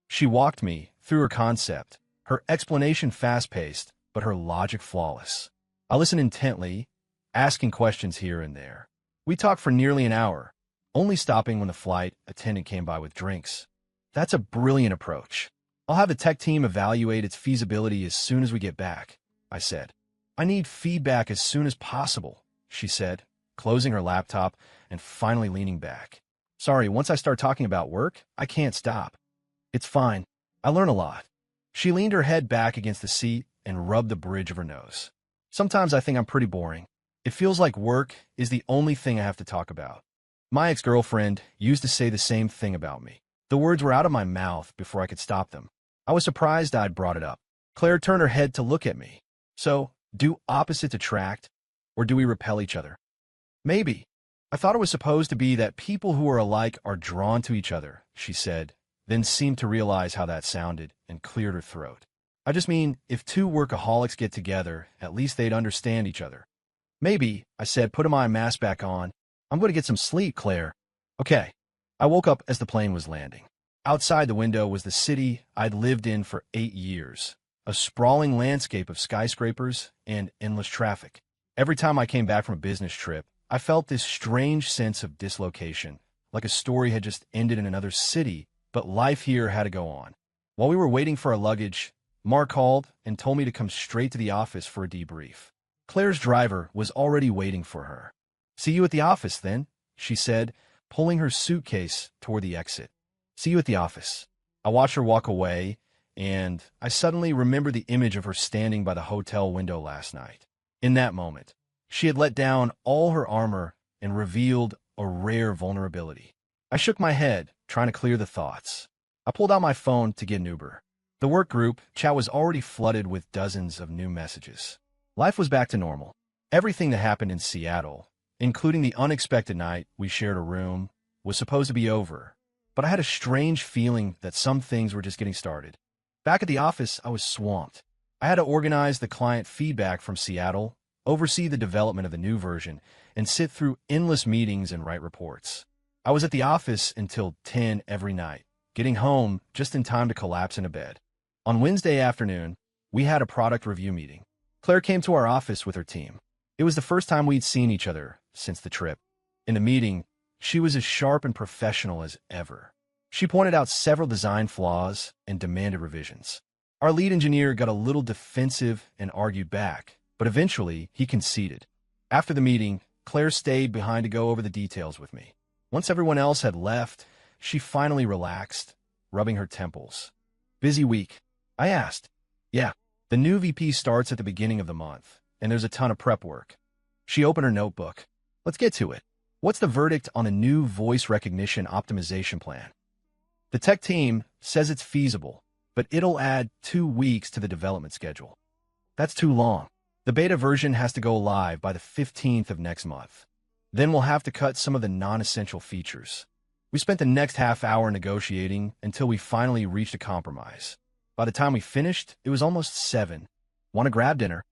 She walked me through her concept, her explanation fast-paced, but her logic flawless. I listened intently, asking questions here and there. We talked for nearly an hour, only stopping when the flight attendant came by with drinks. That's a brilliant approach. I'll have the tech team evaluate its feasibility as soon as we get back, I said. I need feedback as soon as possible, she said, closing her laptop and finally leaning back. Sorry, once I start talking about work, I can't stop. It's fine. I learn a lot. She leaned her head back against the seat and rubbed the bridge of her nose. Sometimes I think I'm pretty boring. It feels like work is the only thing I have to talk about. My ex-girlfriend used to say the same thing about me. The words were out of my mouth before I could stop them. I was surprised I'd brought it up. Claire turned her head to look at me. So, do opposites attract, or do we repel each other? Maybe. I thought it was supposed to be that people who are alike are drawn to each other, she said, then seemed to realize how that sounded and cleared her throat. I just mean, if two workaholics get together, at least they'd understand each other. Maybe, I said, putting my mask back on. I'm going to get some sleep, Claire. Okay. I woke up as the plane was landing. Outside the window was the city I'd lived in for 8 years, a sprawling landscape of skyscrapers and endless traffic. Every time I came back from a business trip, I felt this strange sense of dislocation, like a story had just ended in another city, but life here had to go on. While we were waiting for our luggage, Mark called and told me to come straight to the office for a debrief. Claire's driver was already waiting for her. See you at the office, then, she said, pulling her suitcase toward the exit. See you at the office. I watched her walk away, and I suddenly remembered the image of her standing by the hotel window last night. In that moment, she had let down all her armor and revealed a rare vulnerability. I shook my head, trying to clear the thoughts. I pulled out my phone to get an Uber. The work group chat was already flooded with dozens of new messages. Life was back to normal. Everything that happened in Seattle, including the unexpected night we shared a room, was supposed to be over. But I had a strange feeling that some things were just getting started. Back at the office, I was swamped. I had to organize the client feedback from Seattle, oversee the development of the new version, and sit through endless meetings and write reports. I was at the office until 10 every night, getting home just in time to collapse into bed. On Wednesday afternoon, we had a product review meeting. Claire came to our office with her team. It was the first time we'd seen each other since the trip. In the meeting, she was as sharp and professional as ever. She pointed out several design flaws and demanded revisions. Our lead engineer got a little defensive and argued back, but eventually he conceded. After the meeting, Claire stayed behind to go over the details with me. Once everyone else had left, she finally relaxed, rubbing her temples. Busy week? I asked. Yeah, the new VP starts at the beginning of the month, and there's a ton of prep work. She opened her notebook. Let's get to it. What's the verdict on the new voice recognition optimization plan? The tech team says it's feasible, but it'll add 2 weeks to the development schedule. That's too long. The beta version has to go live by the 15th of next month. Then we'll have to cut some of the non-essential features. We spent the next half hour negotiating until we finally reached a compromise. By the time we finished, it was almost 7. Want to grab dinner?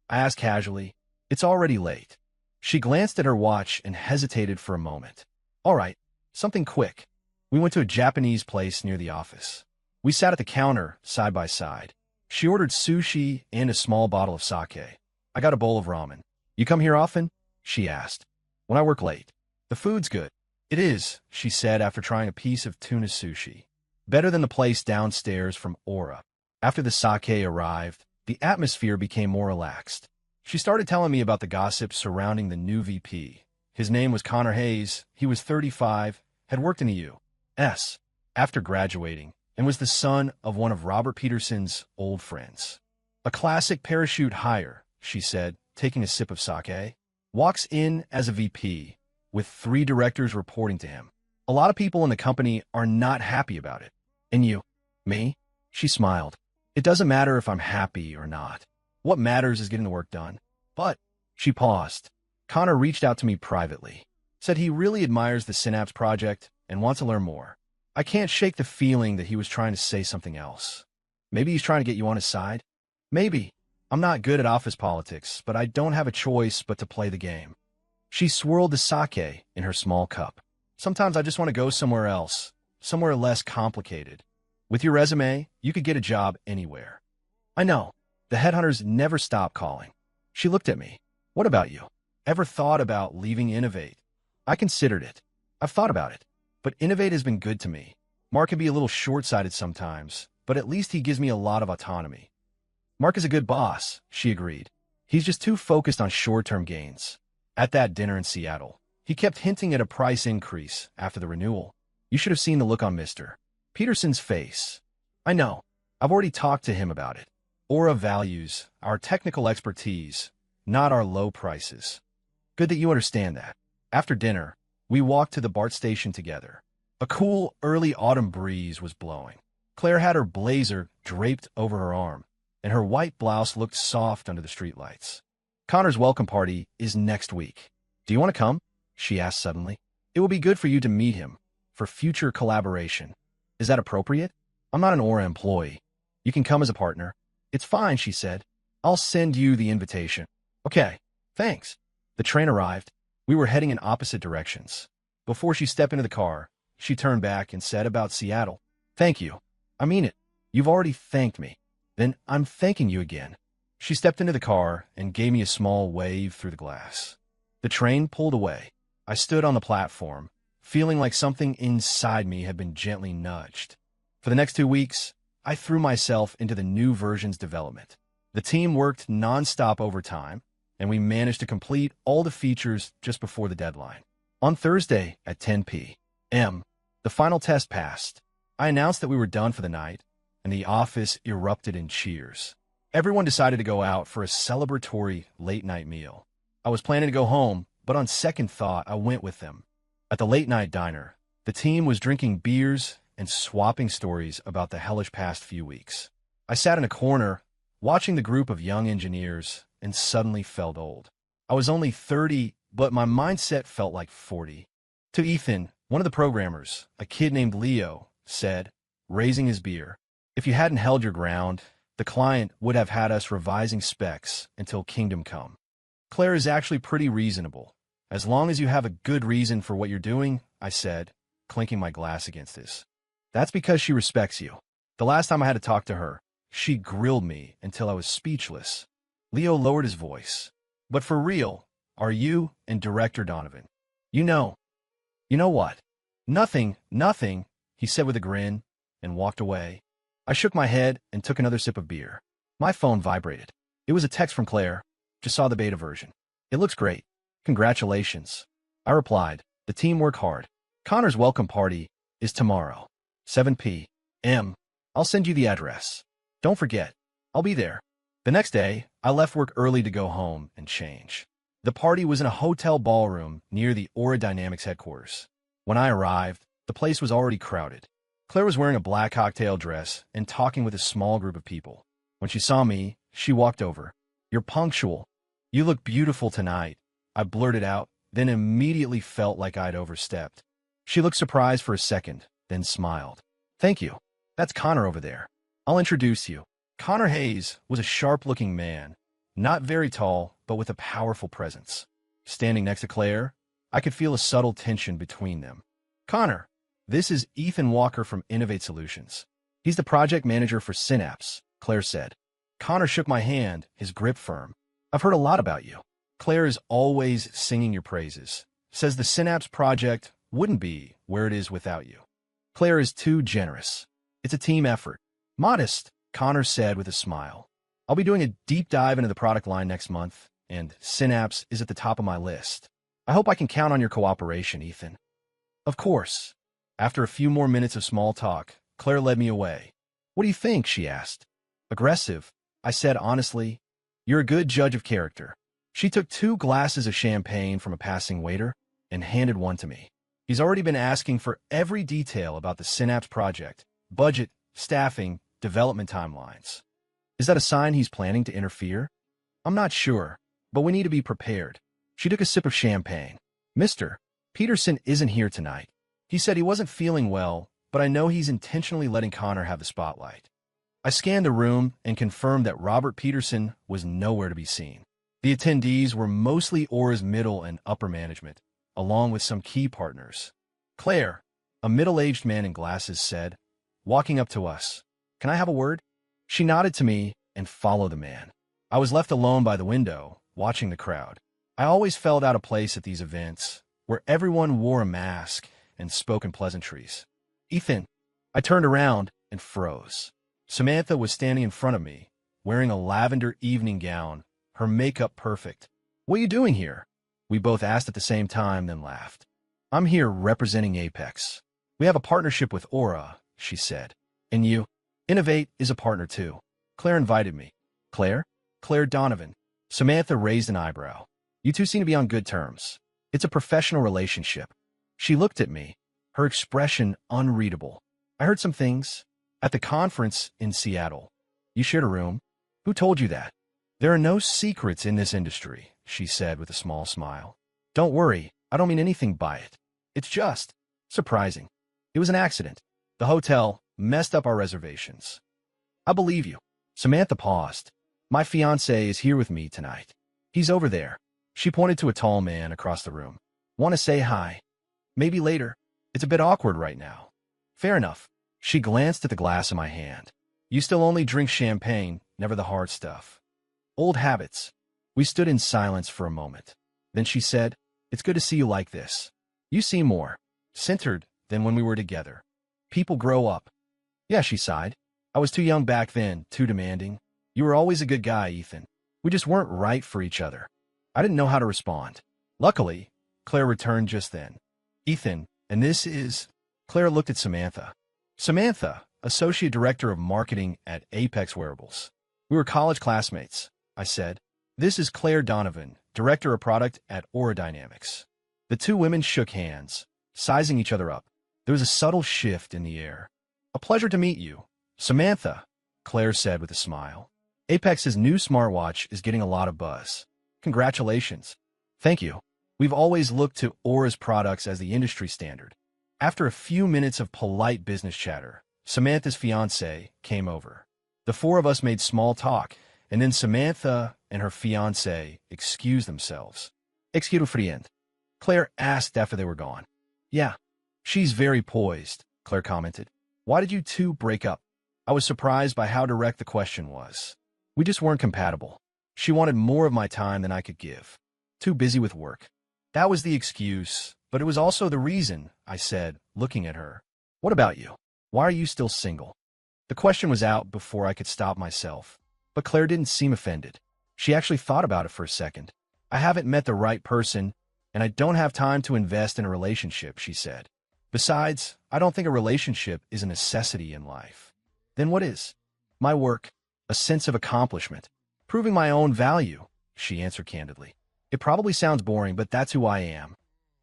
I asked casually. It's already late. She glanced at her watch and hesitated for a moment. All right, something quick. We went to a Japanese place near the office. We sat at the counter, side by side. She ordered sushi and a small bottle of sake. I got a bowl of ramen. You come here often? She asked. When I work late. The food's good. It is, she said after trying a piece of tuna sushi. Better than the place downstairs from Aura. After the sake arrived, the atmosphere became more relaxed. She started telling me about the gossip surrounding the new VP. His name was Connor Hayes. He was 35, had worked in the U.S. after graduating, and was the son of one of Robert Peterson's old friends. A classic parachute hire, she said, taking a sip of sake. Walks in as a VP, with 3 directors reporting to him. A lot of people in the company are not happy about it. And you? Me? She smiled. It doesn't matter if I'm happy or not. What matters is getting the work done. But, she paused. Connor reached out to me privately. Said he really admires the Synapse project and wants to learn more. I can't shake the feeling that he was trying to say something else. Maybe he's trying to get you on his side? Maybe. I'm not good at office politics, but I don't have a choice but to play the game. She swirled the sake in her small cup. Sometimes I just want to go somewhere else, somewhere less complicated. With your resume, you could get a job anywhere. I know. The headhunters never stop calling. She looked at me. What about you? Ever thought about leaving Innovate? I considered it. I've thought about it. But Innovate has been good to me. Mark can be a little short-sighted sometimes, but at least he gives me a lot of autonomy. Mark is a good boss, she agreed. He's just too focused on short-term gains. At that dinner in Seattle, he kept hinting at a price increase after the renewal. You should have seen the look on Mr. Peterson's face. I know. I've already talked to him about it. Aura values our technical expertise, not our low prices. Good that you understand that. After dinner, we walked to the BART station together. A cool, early autumn breeze was blowing. Claire had her blazer draped over her arm, and her white blouse looked soft under the streetlights. Connor's welcome party is next week. Do you want to come? She asked suddenly. It will be good for you to meet him, for future collaboration. Is that appropriate? I'm not an Aura employee. You can come as a partner. It's fine, she said. I'll send you the invitation. Okay, thanks. The train arrived. We were heading in opposite directions. Before she stepped into the car, she turned back and said about Seattle, "Thank you. I mean it. You've already thanked me. Then I'm thanking you again." She stepped into the car and gave me a small wave through the glass. The train pulled away. I stood on the platform, feeling like something inside me had been gently nudged. For the next 2 weeks, I threw myself into the new version's development. The team worked nonstop overtime, and we managed to complete all the features just before the deadline. On Thursday at 10 p.m., the final test passed. I announced that we were done for the night, and the office erupted in cheers. Everyone decided to go out for a celebratory late-night meal. I was planning to go home, but on second thought, I went with them. At the late-night diner, the team was drinking beers and swapping stories about the hellish past few weeks. I sat in a corner, watching the group of young engineers, and suddenly felt old. I was only 30, but my mindset felt like 40. To Ethan, one of the programmers, a kid named Leo, said, raising his beer, "If you hadn't held your ground, the client would have had us revising specs until Kingdom Come." Claire is actually pretty reasonable. As long as you have a good reason for what you're doing, I said, clinking my glass against this. That's because she respects you. The last time I had to talk to her, she grilled me until I was speechless. Leo lowered his voice. "But for real, are you and Director Donovan? You know what?" Nothing, he said with a grin, and walked away. I shook my head and took another sip of beer. My phone vibrated. It was a text from Claire. Just saw the beta version. "It looks great. Congratulations." I replied, "The team worked hard. Connor's welcome party is tomorrow, 7 p.m. I'll send you the address. Don't forget, I'll be there." The next day, I left work early to go home and change. The party was in a hotel ballroom near the Aura Dynamics headquarters. When I arrived, the place was already crowded. Claire was wearing a black cocktail dress and talking with a small group of people. When she saw me, she walked over. "You're punctual. You look beautiful tonight," I blurted out, then immediately felt like I'd overstepped. She looked surprised for a second, then smiled. "Thank you. That's Connor over there. I'll introduce you." Connor Hayes was a sharp-looking man, not very tall, but with a powerful presence. Standing next to Claire, I could feel a subtle tension between them. "Connor, this is Ethan Walker from Innovate Solutions. He's the project manager for Synapse," Claire said. Connor shook my hand, his grip firm. "I've heard a lot about you. Claire is always singing your praises. Says the Synapse project wouldn't be where it is without you." Claire is too generous. "It's a team effort." "Modest," Connor said with a smile. "I'll be doing a deep dive into the product line next month, and Synapse is at the top of my list. I hope I can count on your cooperation, Ethan." "Of course." After a few more minutes of small talk, Claire led me away. "What do you think?" she asked. "Aggressive," I said honestly. "You're a good judge of character." She took 2 glasses of champagne from a passing waiter and handed one to me. "He's already been asking for every detail about the Synapse project, budget, staffing, development timelines. Is that a sign he's planning to interfere? I'm not sure, but we need to be prepared." She took a sip of champagne. "Mr. Peterson isn't here tonight. He said he wasn't feeling well, but I know he's intentionally letting Connor have the spotlight. I scanned the room and confirmed that Robert Peterson was nowhere to be seen. The attendees were mostly Aura's middle and upper management, along with some key partners. Claire, a middle-aged man in glasses, said, walking up to us, "Can I have a word?" She nodded to me and followed the man. I was left alone by the window, watching the crowd. I always felt out of place at these events, where everyone wore a mask and spoke in pleasantries. "Ethan." I turned around and froze. Samantha was standing in front of me, wearing a lavender evening gown, her makeup perfect. "What are you doing here?" We both asked at the same time, then laughed. "I'm here representing Apex. We have a partnership with Aura," she said. "And you?" "Innovate is a partner too. Claire invited me." "Claire?" "Claire Donovan." Samantha raised an eyebrow. "You two seem to be on good terms. It's a professional relationship." She looked at me, her expression unreadable. "I heard some things at the conference in Seattle. You shared a room. Who told you that?" "There are no secrets in this industry," she said with a small smile. "Don't worry, I don't mean anything by it. It's just surprising. It was an accident. The hotel messed up our reservations." "I believe you." Samantha paused. "My fiancé is here with me tonight. He's over there." She pointed to a tall man across the room. "Want to say hi? Maybe later. It's a bit awkward right now." "Fair enough." She glanced at the glass in my hand. "You still only drink champagne, never the hard stuff." "Old habits." We stood in silence for a moment. Then she said, "It's good to see you like this. You seem more centered than when we were together. People grow up." "Yeah," she sighed. "I was too young back then, too demanding. You were always a good guy, Ethan. We just weren't right for each other." I didn't know how to respond. Luckily, Claire returned just then. "Ethan, and this is—" Claire looked at Samantha. "Samantha, Associate Director of Marketing at Apex Wearables. We were college classmates," I said. "This is Claire Donovan, Director of Product at Aura Dynamics." The two women shook hands, sizing each other up. There was a subtle shift in the air. "A pleasure to meet you, Samantha," Claire said with a smile. "Apex's new smartwatch is getting a lot of buzz. Congratulations." "Thank you. We've always looked to Aura's products as the industry standard." After a few minutes of polite business chatter, Samantha's fiancé came over. The four of us made small talk, and then Samantha and her fiancé excused themselves. "Excuse me, friend," Claire asked after they were gone. "Yeah, she's very poised," Claire commented. "Why did you two break up?" I was surprised by how direct the question was. "We just weren't compatible. She wanted more of my time than I could give. Too busy with work." That was the excuse, but it was also the reason, I said, looking at her. "What about you? Why are you still single?" The question was out before I could stop myself, but Claire didn't seem offended. She actually thought about it for a second. "I haven't met the right person, and I don't have time to invest in a relationship," she said. "Besides, I don't think a relationship is a necessity in life." "Then what is?" "My work, a sense of accomplishment, proving my own value," she answered candidly. "It probably sounds boring, but that's who I am."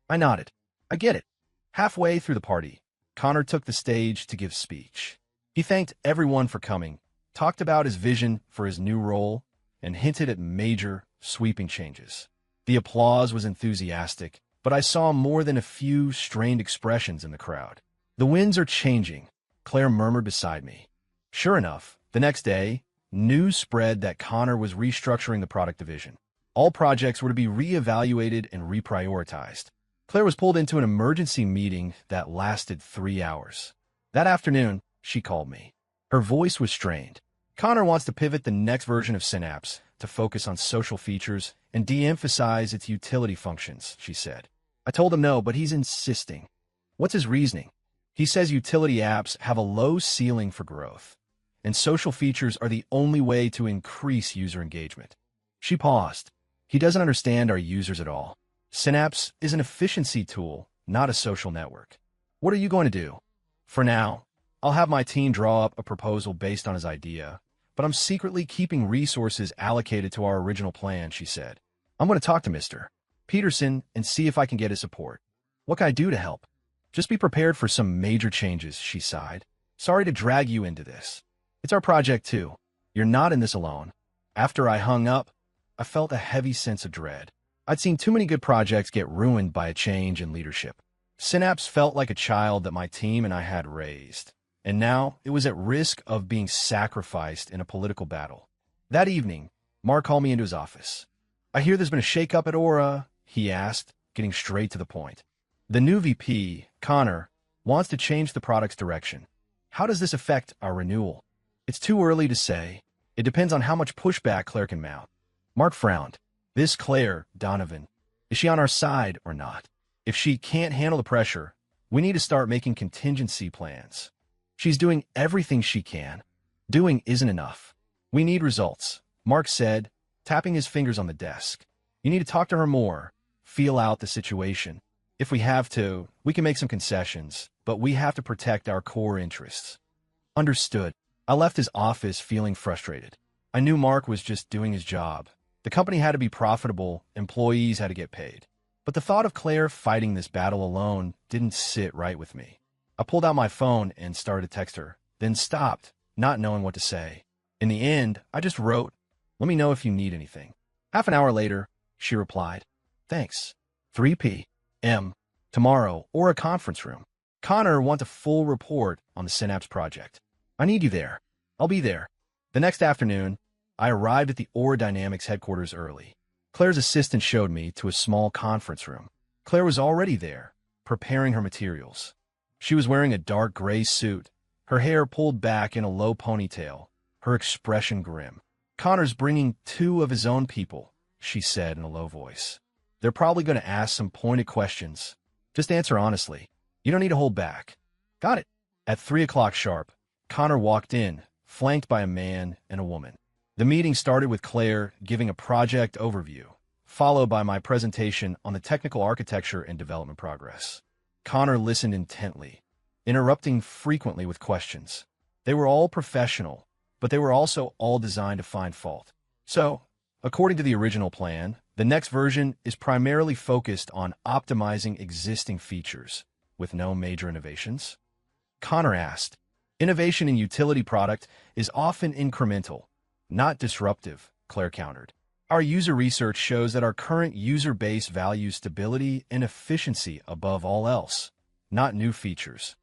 I nodded. "I get it." Halfway through the party, Connor took the stage to give speech. He thanked everyone for coming, talked about his vision for his new role, and hinted at major, sweeping changes. The applause was enthusiastic, but I saw more than a few strained expressions in the crowd. "The winds are changing," Claire murmured beside me. Sure enough, the next day, news spread that Connor was restructuring the product division. All projects were to be reevaluated and reprioritized. Claire was pulled into an emergency meeting that lasted 3 hours. That afternoon, she called me. Her voice was strained. "Connor wants to pivot the next version of Synapse to focus on social features and de-emphasize its utility functions," she said. I told him no, but he's insisting. "What's his reasoning?" "He says utility apps have a low ceiling for growth, and social features are the only way to increase user engagement." She paused. "He doesn't understand our users at all. Synapse is an efficiency tool, not a social network." "What are you going to do?" "For now, I'll have my team draw up a proposal based on his idea, but I'm secretly keeping resources allocated to our original plan," she said. "I'm going to talk to Mr. Peterson and see if I can get his support." "What can I do to help?" "Just be prepared for some major changes," she sighed. "Sorry to drag you into this. It's our project too. You're not in this alone." After I hung up, I felt a heavy sense of dread. I'd seen too many good projects get ruined by a change in leadership. Synapse felt like a child that my team and I had raised, and now it was at risk of being sacrificed in a political battle. That evening, Mark called me into his office. "I hear there's been a shakeup at Aura," he asked, getting straight to the point. "The new VP, Connor, wants to change the product's direction. How does this affect our renewal?" "It's too early to say. It depends on how much pushback Claire can mount." Mark frowned. "This Claire, Donovan, is she on our side or not? If she can't handle the pressure, we need to start making contingency plans. She's doing everything she can. Doing isn't enough. We need results," Mark said, tapping his fingers on the desk. "You need to talk to her more, feel out the situation. If we have to, we can make some concessions, but we have to protect our core interests." "Understood." I left his office feeling frustrated. I knew Mark was just doing his job. The company had to be profitable, employees had to get paid. But the thought of Claire fighting this battle alone didn't sit right with me. I pulled out my phone and started to text her, then stopped, not knowing what to say. In the end, I just wrote, "Let me know if you need anything." Half an hour later, she replied, "Thanks. 3 p.m. tomorrow or a conference room. Connor wants a full report on the Synapse project. I need you there." "I'll be there." The next afternoon, I arrived at the Aura Dynamics headquarters early. Claire's assistant showed me to a small conference room. Claire was already there, preparing her materials. She was wearing a dark gray suit, her hair pulled back in a low ponytail, her expression grim. "Connor's bringing 2 of his own people," she said in a low voice. "They're probably going to ask some pointed questions. Just answer honestly. You don't need to hold back." "Got it." At 3 o'clock sharp, Connor walked in, flanked by a man and a woman. The meeting started with Claire giving a project overview, followed by my presentation on the technical architecture and development progress. Connor listened intently, interrupting frequently with questions. They were all professional, but they were also all designed to find fault. So, according to the original plan, the next version is primarily focused on optimizing existing features, with no major innovations. Connor asked, "Innovation in utility product is often incremental, not disruptive," Claire countered. "Our user research shows that our current user base values stability and efficiency above all else, not new features."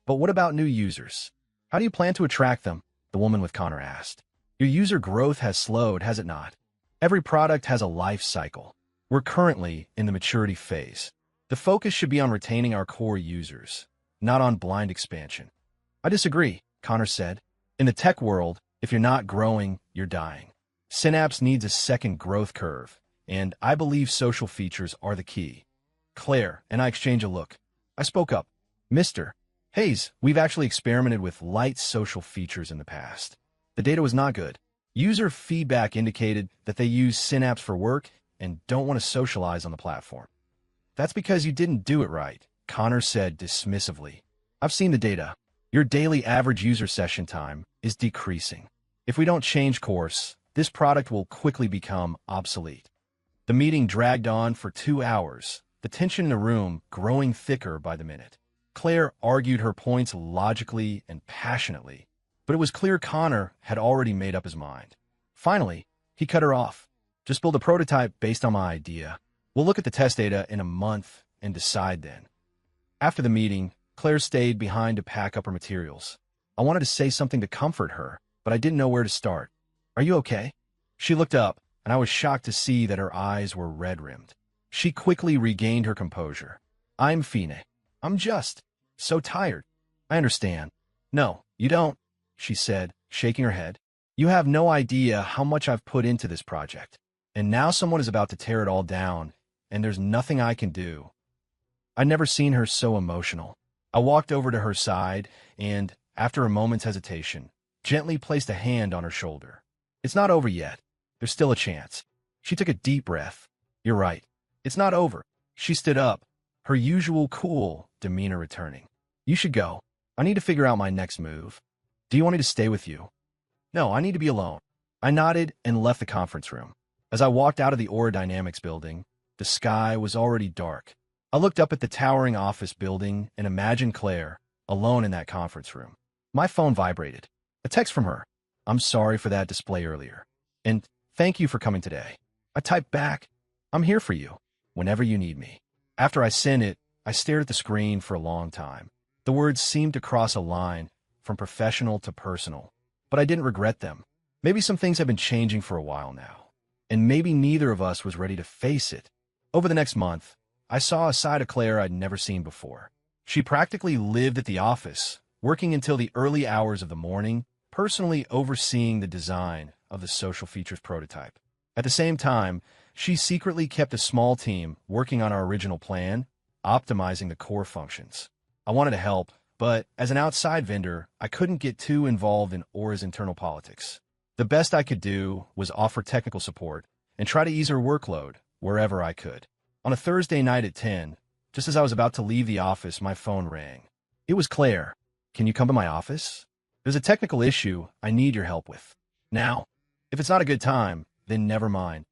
"But what about new users? How do you plan to attract them?" the woman with Connor asked. "Your user growth has slowed, has it not? Every product has a life cycle. We're currently in the maturity phase. The focus should be on retaining our core users, not on blind expansion." "I disagree," Connor said. "In the tech world, if you're not growing, you're dying. Synapse needs a second growth curve, and I believe social features are the key." Claire and I exchanged a look. I spoke up. "Mr. Hayes, we've actually experimented with light social features in the past. The data was not good. User feedback indicated that they use Synapse for work and don't want to socialize on the platform." "That's because you didn't do it right," Connor said dismissively. "I've seen the data. Your daily average user session time is decreasing. If we don't change course, this product will quickly become obsolete." The meeting dragged on for 2 hours, the tension in the room growing thicker by the minute. Claire argued her points logically and passionately, but it was clear Connor had already made up his mind. Finally, he cut her off. "Just build a prototype based on my idea. We'll look at the test data in a month and decide then." After the meeting, Claire stayed behind to pack up her materials. I wanted to say something to comfort her, but I didn't know where to start. "Are you okay?" She looked up, and I was shocked to see that her eyes were red-rimmed. She quickly regained her composure. "I'm fine. I'm just so tired." "I understand." "No, you don't," she said, shaking her head. "You have no idea how much I've put into this project. And now someone is about to tear it all down, and there's nothing I can do." I'd never seen her so emotional. I walked over to her side and, after a moment's hesitation, gently placed a hand on her shoulder. "It's not over yet. There's still a chance." She took a deep breath. "You're right. It's not over." She stood up, her usual cool demeanor returning. "You should go. I need to figure out my next move. Do you want me to stay with you?" "No, I need to be alone." I nodded and left the conference room. As I walked out of the Aura Dynamics building, the sky was already dark. I looked up at the towering office building and imagined Claire, alone in that conference room. My phone vibrated. A text from her. "I'm sorry for that display earlier. And thank you for coming today." I typed back, I'm here for you, whenever you need me. After I sent it, I stared at the screen for a long time. The words seemed to cross a line from professional to personal, but I didn't regret them. Maybe some things have been changing for a while now, and maybe neither of us was ready to face it. Over the next month, I saw a side of Claire I'd never seen before. She practically lived at the office, working until the early hours of the morning, personally overseeing the design of the social features prototype. At the same time, she secretly kept a small team working on our original plan, optimizing the core functions. I wanted to help, but as an outside vendor, I couldn't get too involved in Aura's internal politics. The best I could do was offer technical support and try to ease her workload wherever I could. On a Thursday night at 10, just as I was about to leave the office, my phone rang. It was Claire. Can you come to my office? There's a technical issue I need your help with. Now, if it's not a good time, then never mind.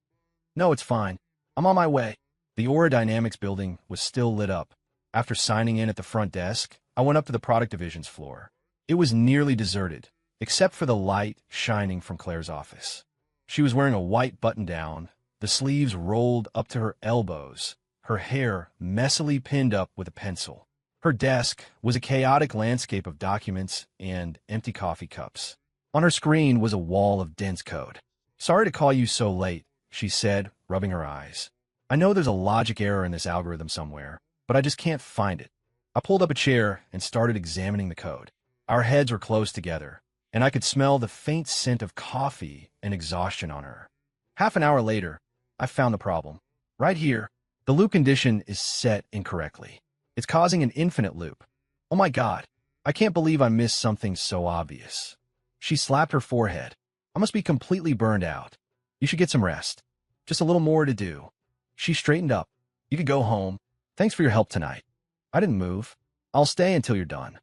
No, it's fine. I'm on my way. The Aura Dynamics building was still lit up. After signing in at the front desk, I went up to the product division's floor. It was nearly deserted, except for the light shining from Claire's office. She was wearing a white button-down, the sleeves rolled up to her elbows, her hair messily pinned up with a pencil. Her desk was a chaotic landscape of documents and empty coffee cups. On her screen was a wall of dense code. "Sorry to call you so late," she said, rubbing her eyes. "I know there's a logic error in this algorithm somewhere, but I just can't find it." I pulled up a chair and started examining the code. Our heads were close together, and I could smell the faint scent of coffee and exhaustion on her. Half an hour later, I found the problem. Right here, the loop condition is set incorrectly. It's causing an infinite loop. Oh my God, I can't believe I missed something so obvious. She slapped her forehead. I must be completely burned out. You should get some rest. Just a little more to do. She straightened up. You could go home. Thanks for your help tonight. I didn't move. I'll stay until you're done.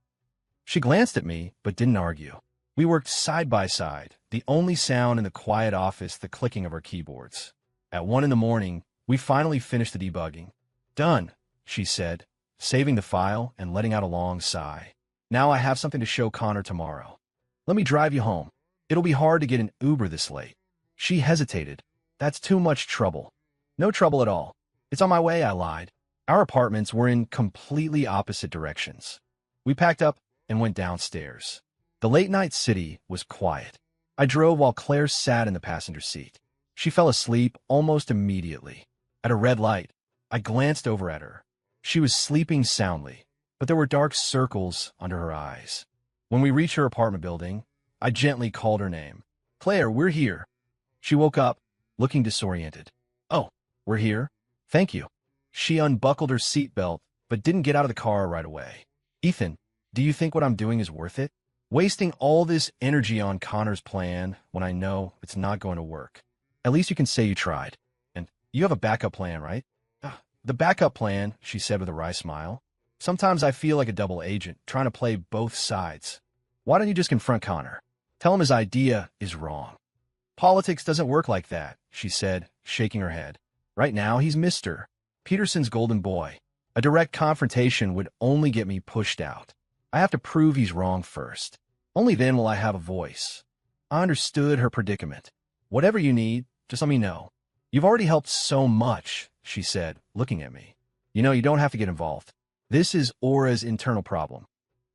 She glanced at me, but didn't argue. We worked side by side, the only sound in the quiet office the clicking of our keyboards. At 1 in the morning, we finally finished the debugging. Done, she said, saving the file and letting out a long sigh. Now I have something to show Connor tomorrow. Let me drive you home. It'll be hard to get an Uber this late. She hesitated. That's too much trouble. No trouble at all. It's on my way, I lied. Our apartments were in completely opposite directions. We packed up and went downstairs. The late-night city was quiet. I drove while Claire sat in the passenger seat. She fell asleep almost immediately. At a red light, I glanced over at her. She was sleeping soundly, but there were dark circles under her eyes. When we reached her apartment building, I gently called her name. "Claire, we're here." She woke up, looking disoriented. "Oh, we're here? Thank you." She unbuckled her seatbelt, but didn't get out of the car right away. "Ethan, do you think what I'm doing is worth it? Wasting all this energy on Connor's plan when I know it's not going to work. At least you can say you tried. And you have a backup plan, right?" "The backup plan," she said with a wry smile. "Sometimes I feel like a double agent, trying to play both sides. Why don't you just confront Connor? Tell him his idea is wrong." "Politics doesn't work like that," she said, shaking her head. "Right now, he's Mr. Peterson's golden boy. A direct confrontation would only get me pushed out. I have to prove he's wrong first. Only then will I have a voice." I understood her predicament. "Whatever you need, just let me know." "You've already helped so much," she said, looking at me. "You know, you don't have to get involved. This is Aura's internal problem."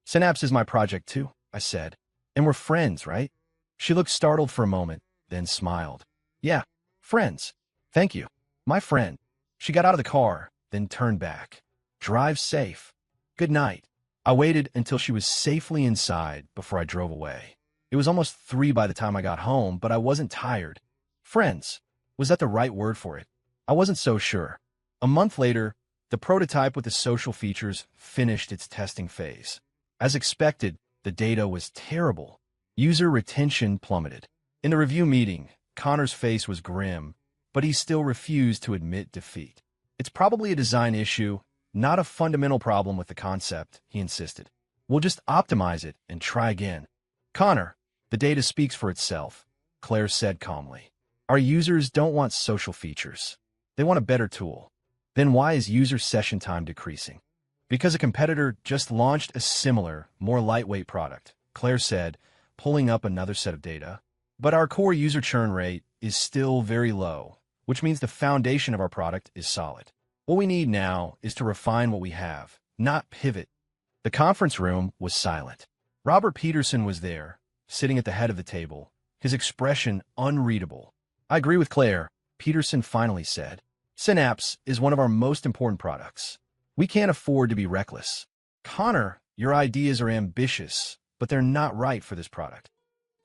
"Synapse is my project too," I said. "And we're friends, right?" She looked startled for a moment, then smiled. "Yeah, friends. Thank you. My friend." She got out of the car, then turned back. "Drive safe. Good night." I waited until she was safely inside before I drove away. It was almost 3 by the time I got home, but I wasn't tired. Friends. Was that the right word for it? I wasn't so sure. A month later, the prototype with the social features finished its testing phase. As expected, the data was terrible. User retention plummeted. In the review meeting, Connor's face was grim, but he still refused to admit defeat. "It's probably a design issue, not a fundamental problem with the concept," he insisted. "We'll just optimize it and try again." "Connor, the data speaks for itself," Claire said calmly. "Our users don't want social features. They want a better tool." "Then why is user session time decreasing?" "Because a competitor just launched a similar, more lightweight product," Claire said, pulling up another set of data. "But our core user churn rate is still very low, which means the foundation of our product is solid. What we need now is to refine what we have, not pivot. The conference room was silent. Robert Peterson was there, sitting at the head of the table, his expression unreadable. I agree with Claire, Peterson finally said. Synapse is one of our most important products. We can't afford to be reckless. Connor, your ideas are ambitious, but they're not right for this product.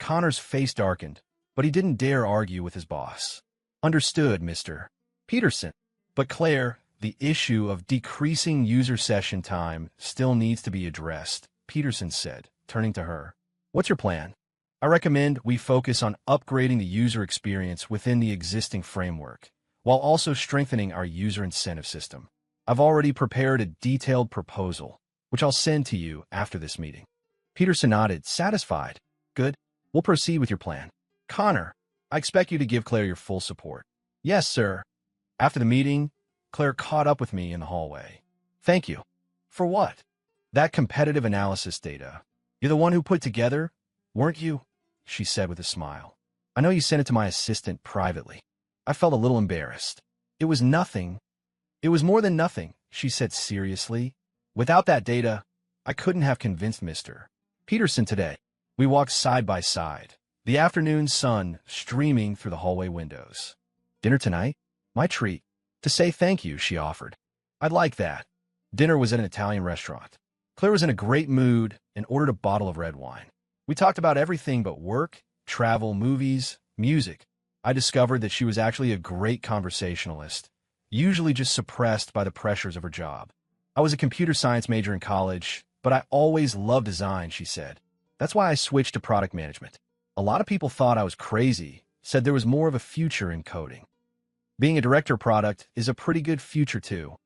Connor's face darkened, but he didn't dare argue with his boss. Understood, Mr. Peterson. But Claire, the issue of decreasing user session time still needs to be addressed, Peterson said, turning to her. What's your plan? I recommend we focus on upgrading the user experience within the existing framework, while also strengthening our user incentive system. I've already prepared a detailed proposal, which I'll send to you after this meeting. Peterson nodded, satisfied. Good. We'll proceed with your plan. Connor, I expect you to give Claire your full support. Yes, sir. After the meeting, Claire caught up with me in the hallway. Thank you. For what? That competitive analysis data. You're the one who put together, weren't you? She said with a smile. I know you sent it to my assistant privately. I felt a little embarrassed. It was nothing. It was more than nothing, she said seriously. Without that data, I couldn't have convinced Mr. Peterson today. We walked side by side, the afternoon sun streaming through the hallway windows. Dinner tonight? My treat. To say thank you, she offered. I'd like that. Dinner was at an Italian restaurant. Claire was in a great mood and ordered a bottle of red wine. We talked about everything but work, travel, movies, music. I discovered that she was actually a great conversationalist, usually just suppressed by the pressures of her job. I was a computer science major in college, but I always loved design, she said. That's why I switched to product management. A lot of people thought I was crazy, said there was more of a future in coding. Being a director of product is a pretty good future too.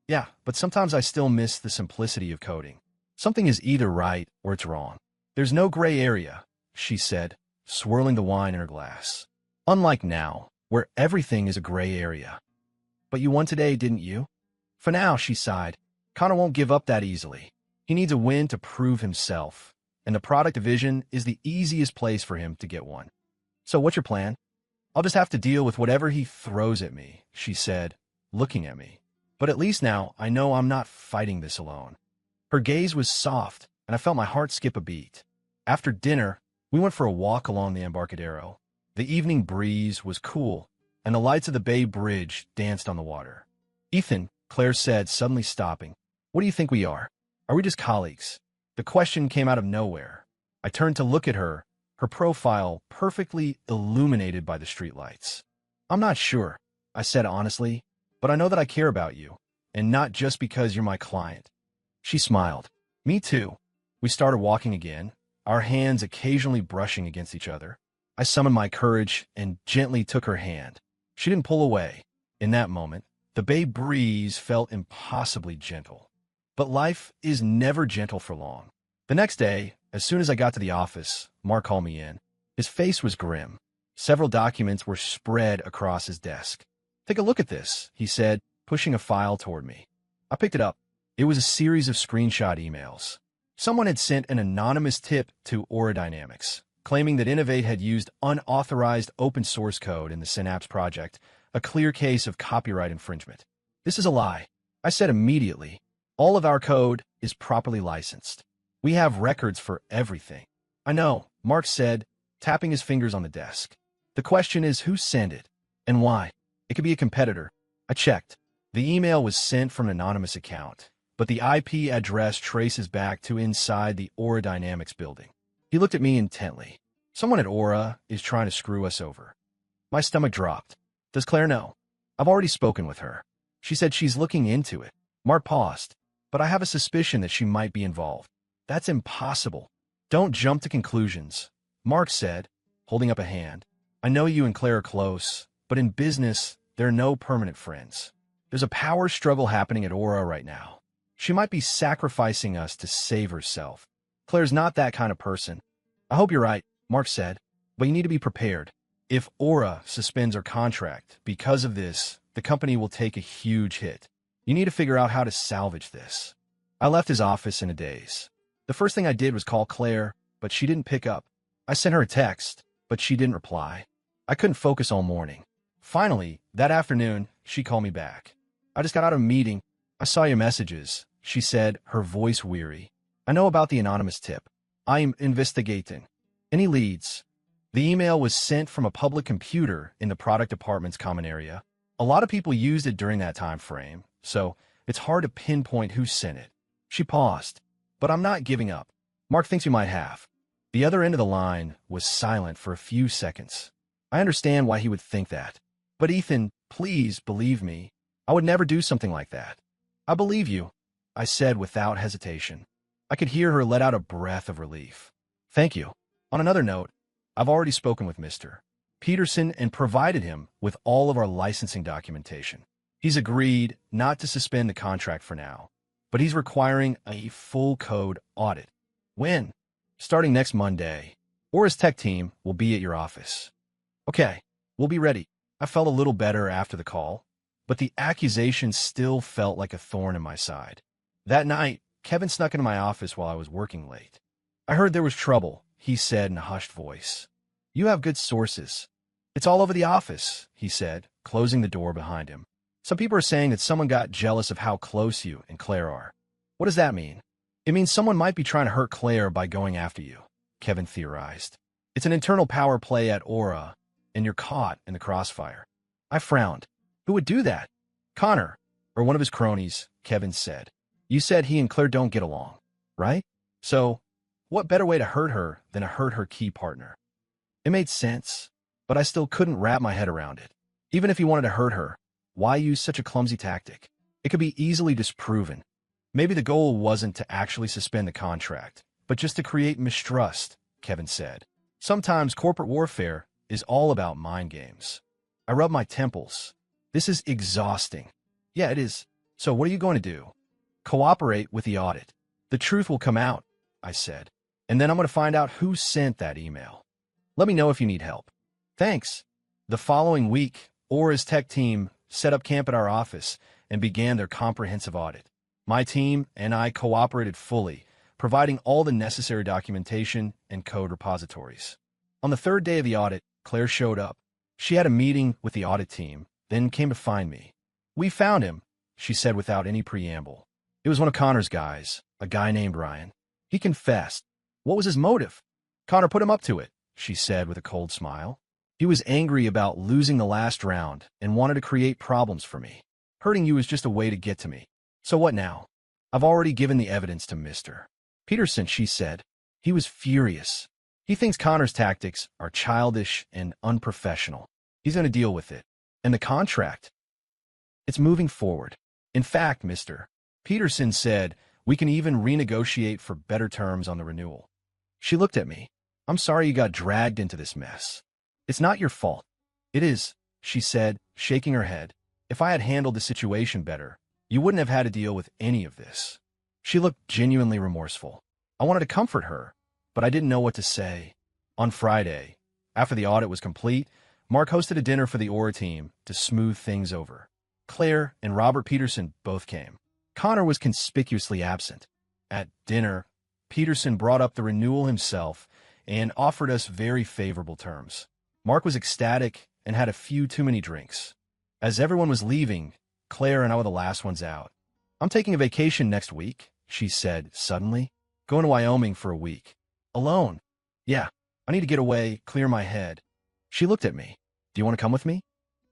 Yeah, but sometimes I still miss the simplicity of coding. Something is either right or it's wrong. There's no gray area, she said, swirling the wine in her glass. Unlike now, where everything is a gray area. But you won today, didn't you? For now, she sighed. Connor won't give up that easily. He needs a win to prove himself, and the product division is the easiest place for him to get one. So what's your plan? I'll just have to deal with whatever he throws at me, she said, looking at me. But at least now I know I'm not fighting this alone. Her gaze was soft, and I felt my heart skip a beat. After dinner, we went for a walk along the Embarcadero. The evening breeze was cool, and the lights of the Bay Bridge danced on the water. Ethan, Claire said, suddenly stopping. What do you think we are? Are we just colleagues? The question came out of nowhere. I turned to look at her, her profile perfectly illuminated by the streetlights. I'm not sure, I said honestly, but I know that I care about you, and not just because you're my client. She smiled. Me too. We started walking again, our hands occasionally brushing against each other. I summoned my courage and gently took her hand. She didn't pull away. In that moment, the Bay breeze felt impossibly gentle. But life is never gentle for long. The next day, as soon as I got to the office, Mark called me in. His face was grim. Several documents were spread across his desk. Take a look at this, he said, pushing a file toward me. I picked it up. It was a series of screenshot emails. Someone had sent an anonymous tip to Aura Dynamics, claiming that Innovate had used unauthorized open source code in the Synapse project, a clear case of copyright infringement. This is a lie, I said immediately. All of our code is properly licensed. We have records for everything. I know, Mark said, tapping his fingers on the desk. The question is who sent it and why. It could be a competitor. I checked. The email was sent from an anonymous account, but the IP address traces back to inside the Aura Dynamics building. He looked at me intently. Someone at Aura is trying to screw us over. My stomach dropped. Does Claire know? I've already spoken with her. She said she's looking into it. Mark paused. But I have a suspicion that she might be involved. That's impossible. Don't jump to conclusions, Mark said, holding up a hand. I know you and Claire are close, but in business, there are no permanent friends. There's a power struggle happening at Aura right now. She might be sacrificing us to save herself. Claire's not that kind of person. I hope you're right, Mark said, but you need to be prepared. If Aura suspends her contract because of this, the company will take a huge hit. You need to figure out how to salvage this. I left his office in a daze. The first thing I did was call Claire, but she didn't pick up. I sent her a text, but she didn't reply. I couldn't focus all morning. Finally, that afternoon, she called me back. I just got out of a meeting. I saw your messages, she said, her voice weary. I know about the anonymous tip. I am investigating. Any leads? The email was sent from a public computer in the product department's common area. A lot of people used it during that time frame, so it's hard to pinpoint who sent it. She paused. But I'm not giving up. Mark thinks you might have. The other end of the line was silent for a few seconds. I understand why he would think that. But Ethan, please believe me. I would never do something like that. I believe you, I said without hesitation. I could hear her let out a breath of relief. Thank you. On another note, I've already spoken with Mr. Peterson and provided him with all of our licensing documentation. He's agreed not to suspend the contract for now, but he's requiring a full code audit. When? Starting next Monday. Or his tech team will be at your office. Okay, we'll be ready. I felt a little better after the call, but the accusation still felt like a thorn in my side. That night, Kevin snuck into my office while I was working late. I heard there was trouble, he said in a hushed voice. You have good sources. It's all over the office, he said, closing the door behind him. Some people are saying that someone got jealous of how close you and Claire are. What does that mean? It means someone might be trying to hurt Claire by going after you, Kevin theorized. It's an internal power play at Aura, and you're caught in the crossfire. I frowned. Who would do that? Connor, or one of his cronies, Kevin said. You said he and Claire don't get along, right? So, what better way to hurt her than to hurt her key partner? It made sense, but I still couldn't wrap my head around it. Even if he wanted to hurt her, why use such a clumsy tactic? It could be easily disproven. Maybe the goal wasn't to actually suspend the contract, but just to create mistrust, Kevin said. Sometimes corporate warfare is all about mind games. I rubbed my temples. This is exhausting. Yeah, it is. So what are you going to do? Cooperate with the audit. The truth will come out, I said. And then I'm going to find out who sent that email. Let me know if you need help. Thanks. The following week, Aura's tech team set up camp at our office and began their comprehensive audit. My team and I cooperated fully, providing all the necessary documentation and code repositories. On the third day of the audit, Claire showed up. She had a meeting with the audit team, then came to find me. We found him, she said without any preamble. It was one of Connor's guys, a guy named Ryan. He confessed. What was his motive? Connor put him up to it, she said with a cold smile. He was angry about losing the last round and wanted to create problems for me. Hurting you was just a way to get to me. So what now? I've already given the evidence to Mr. Peterson, she said. He was furious. He thinks Connor's tactics are childish and unprofessional. He's going to deal with it. And the contract? It's moving forward. In fact, Mr. Peterson said we can even renegotiate for better terms on the renewal. She looked at me. I'm sorry you got dragged into this mess. It's not your fault. It is, she said, shaking her head. If I had handled the situation better, you wouldn't have had to deal with any of this. She looked genuinely remorseful. I wanted to comfort her, but I didn't know what to say. On Friday, after the audit was complete, Mark hosted a dinner for the Aura team to smooth things over. Claire and Robert Peterson both came. Connor was conspicuously absent. At dinner, Peterson brought up the renewal himself and offered us very favorable terms. Mark was ecstatic and had a few too many drinks. As everyone was leaving, Claire and I were the last ones out. I'm taking a vacation next week, she said suddenly. Going to Wyoming for a week. Alone. Yeah, I need to get away, clear my head. She looked at me. Do you want to come with me?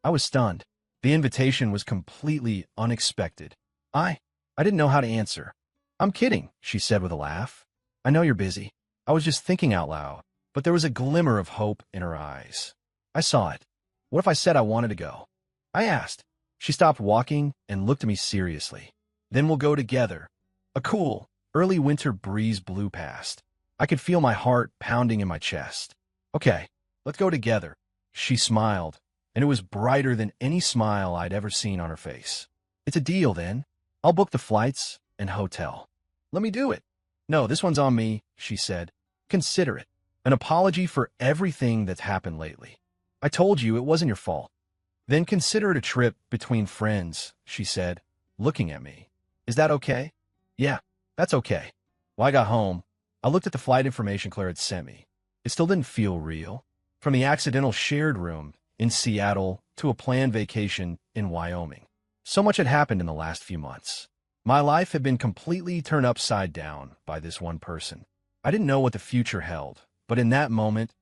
I was stunned. The invitation was completely unexpected. I didn't know how to answer. I'm kidding, she said with a laugh. I know you're busy. I was just thinking out loud, but there was a glimmer of hope in her eyes. I saw it. What if I said I wanted to go? I asked. She stopped walking and looked at me seriously. Then we'll go together. A cool, early winter breeze blew past. I could feel my heart pounding in my chest. Okay, let's go together. She smiled, and it was brighter than any smile I'd ever seen on her face. It's a deal, then. I'll book the flights and hotel. Let me do it. No, this one's on me, she said. Consider it. An apology for everything that's happened lately. I told you it wasn't your fault. Then consider it a trip between friends, she said, looking at me. Is that okay? Yeah, that's okay. When I got home, I looked at the flight information Claire had sent me. It still didn't feel real. From the accidental shared room, in Seattle to a planned vacation in Wyoming. So much had happened in the last few months. My life had been completely turned upside down by this one person. I didn't know what the future held, but in that moment,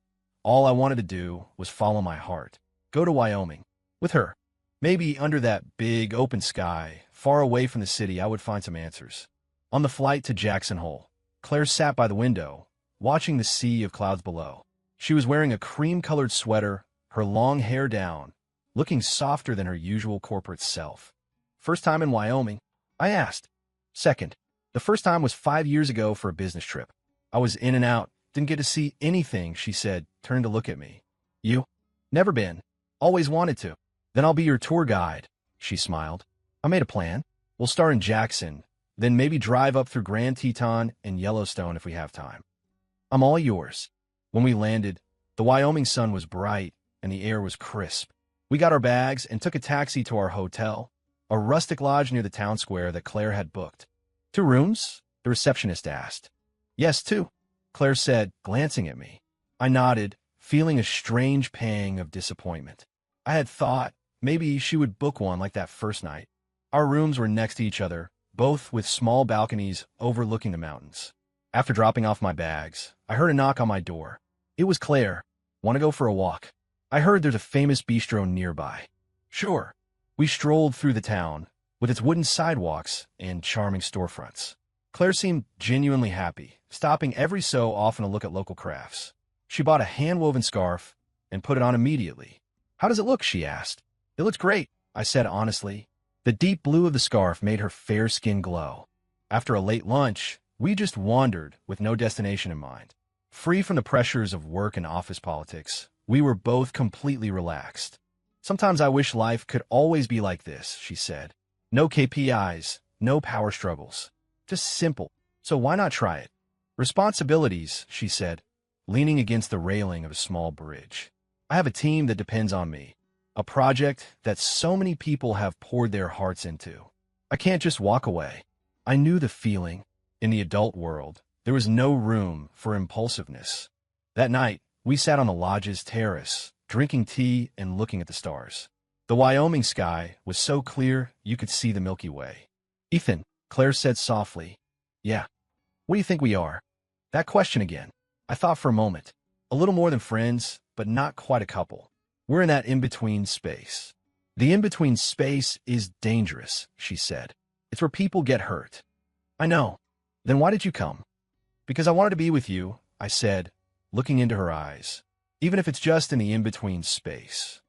all I wanted to do was follow my heart. Go to Wyoming. With her. Maybe under that big open sky, far away from the city, I would find some answers. On the flight to Jackson Hole, Claire sat by the window, watching the sea of clouds below. She was wearing a cream-colored sweater, her long hair down, looking softer than her usual corporate self. First time in Wyoming? I asked. Second. The first time was 5 years ago for a business trip. I was in and out, didn't get to see anything, she said, turning to look at me. You? Never been. Always wanted to. Then I'll be your tour guide, she smiled. I made a plan. We'll start in Jackson, then maybe drive up through Grand Teton and Yellowstone if we have time. I'm all yours. When we landed, the Wyoming sun was bright and the air was crisp. We got our bags and took a taxi to our hotel, a rustic lodge near the town square that Claire had booked. 2 rooms? The receptionist asked. Yes, 2, Claire said, glancing at me. I nodded, feeling a strange pang of disappointment. I had thought maybe she would book one like that first night. Our rooms were next to each other, both with small balconies overlooking the mountains. After dropping off my bags, I heard a knock on my door. It was Claire. Want to go for a walk? I heard there's a famous bistro nearby. Sure. We strolled through the town, with its wooden sidewalks and charming storefronts. Claire seemed genuinely happy, stopping every so often to look at local crafts. She bought a hand-woven scarf and put it on immediately. How does it look? She asked. It looks great, I said honestly. The deep blue of the scarf made her fair skin glow. After a late lunch, we just wandered with no destination in mind. Free from the pressures of work and office politics, we were both completely relaxed. Sometimes I wish life could always be like this, she said. No KPIs, no power struggles. Just simple. So why not try it? Responsibilities, she said, leaning against the railing of a small bridge. I have a team that depends on me, a project that so many people have poured their hearts into. I can't just walk away. I knew the feeling. In the adult world, there was no room for impulsiveness. That night, we sat on the lodge's terrace, drinking tea and looking at the stars. The Wyoming sky was so clear you could see the Milky Way. Ethan, Claire said softly. Yeah. What do you think we are? That question again. I thought for a moment. A little more than friends, but not quite a couple. We're in that in-between space. The in-between space is dangerous, she said. It's where people get hurt. I know. Then why did you come? Because I wanted to be with you, I said, looking into her eyes, even if it's just in the in-between space.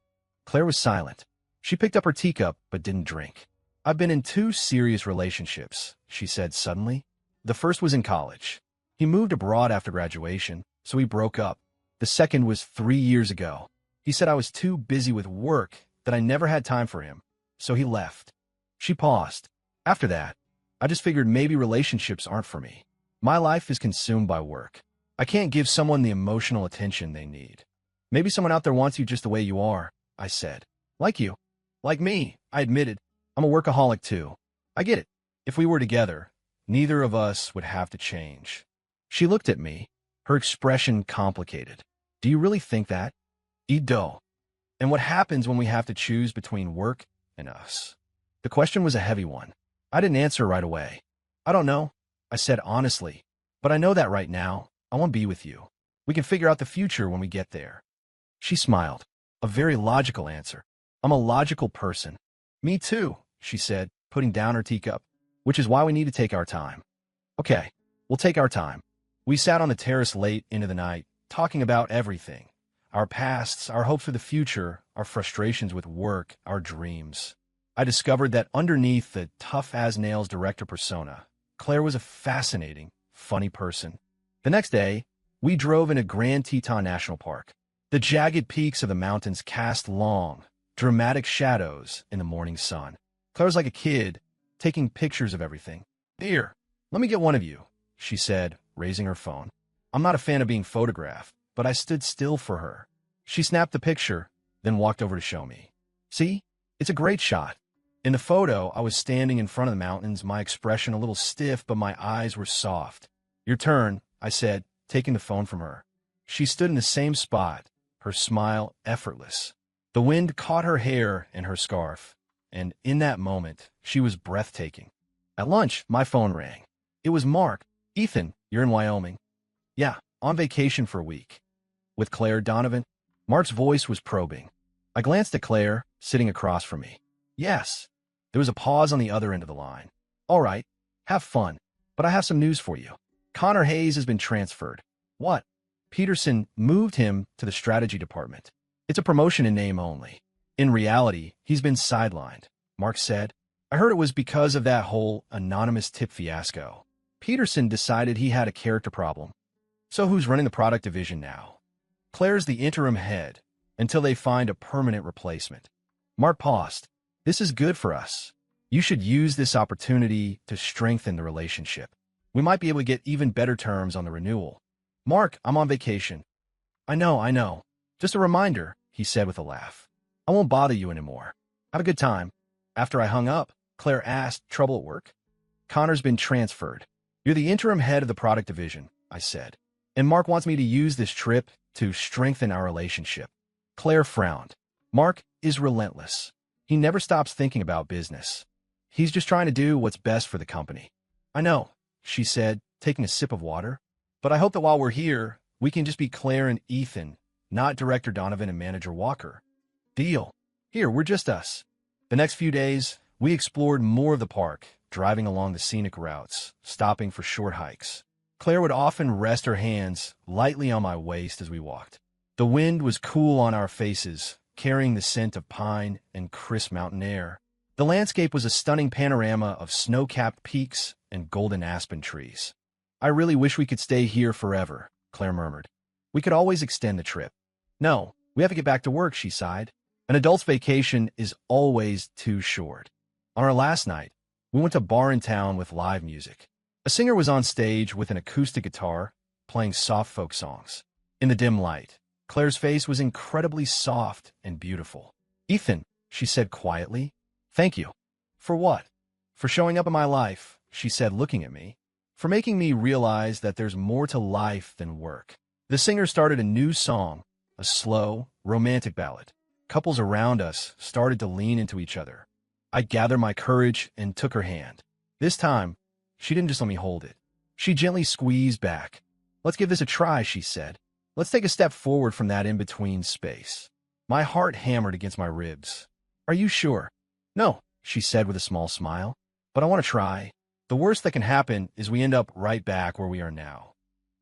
Claire was silent. She picked up her teacup, but didn't drink. I've been in 2 serious relationships, she said suddenly. The first was in college. He moved abroad after graduation, so we broke up. The second was 3 years ago. He said I was too busy with work, that I never had time for him, so he left. She paused. After that, I just figured maybe relationships aren't for me. My life is consumed by work. I can't give someone the emotional attention they need. Maybe someone out there wants you just the way you are, I said. Like you. Like me, I admitted. I'm a workaholic too. I get it. If we were together, neither of us would have to change. She looked at me, her expression complicated. Do you really think that? Ido. And what happens when we have to choose between work and us? The question was a heavy one. I didn't answer right away. I don't know, I said honestly, but I know that right now, I want to be with you. We can figure out the future when we get there. She smiled. A very logical answer. I'm a logical person. Me too, she said, putting down her teacup, which is why we need to take our time. Okay, we'll take our time. We sat on the terrace late into the night, talking about everything. Our pasts, our hopes for the future, our frustrations with work, our dreams. I discovered that underneath the tough-as-nails director persona, Claire was a fascinating, funny person. The next day, we drove into Grand Teton National Park. The jagged peaks of the mountains cast long, dramatic shadows in the morning sun. Claire was like a kid, taking pictures of everything. Here, let me get one of you, she said, raising her phone. I'm not a fan of being photographed, but I stood still for her. She snapped the picture, then walked over to show me. See? It's a great shot. In the photo, I was standing in front of the mountains, my expression a little stiff, but my eyes were soft. Your turn, I said, taking the phone from her. She stood in the same spot, her smile effortless. The wind caught her hair and her scarf, and in that moment, she was breathtaking. At lunch, my phone rang. It was Mark. Ethan, you're in Wyoming. Yeah, on vacation for a week. With Claire Donovan? Mark's voice was probing. I glanced at Claire, sitting across from me. Yes. There was a pause on the other end of the line. All right, have fun, but I have some news for you. Connor Hayes has been transferred. What? Peterson moved him to the strategy department. It's a promotion in name only. In reality, he's been sidelined, Mark said. I heard it was because of that whole anonymous tip fiasco. Peterson decided he had a character problem. So who's running the product division now? Claire's the interim head, until they find a permanent replacement. Mark paused. This is good for us. You should use this opportunity to strengthen the relationship. We might be able to get even better terms on the renewal. Mark, I'm on vacation. I know. Just a reminder, he said with a laugh. I won't bother you anymore. Have a good time. After I hung up, Claire asked, trouble at work? Connor's been transferred. You're the interim head of the product division, I said. And Mark wants me to use this trip to strengthen our relationship. Claire frowned. Mark is relentless. He never stops thinking about business. He's just trying to do what's best for the company. I know, she said, taking a sip of water. But I hope that while we're here, we can just be Claire and Ethan, not Director Donovan and Manager Walker. Deal. Here, we're just us. The next few days, we explored more of the park, driving along the scenic routes, stopping for short hikes. Claire would often rest her hands lightly on my waist as we walked. The wind was cool on our faces, carrying the scent of pine and crisp mountain air. The landscape was a stunning panorama of snow-capped peaks and golden aspen trees. I really wish we could stay here forever, Claire murmured. We could always extend the trip. No, we have to get back to work, she sighed. An adult's vacation is always too short. On our last night, we went to a bar in town with live music. A singer was on stage with an acoustic guitar, playing soft folk songs. In the dim light, Claire's face was incredibly soft and beautiful. Ethan, she said quietly. Thank you. For what? For showing up in my life, she said, looking at me. For making me realize that there's more to life than work. The singer started a new song, a slow, romantic ballad. Couples around us started to lean into each other. I gathered my courage and took her hand. This time, she didn't just let me hold it. She gently squeezed back. Let's give this a try, she said. Let's take a step forward from that in-between space. My heart hammered against my ribs. Are you sure? No, she said with a small smile. But I want to try. The worst that can happen is we end up right back where we are now.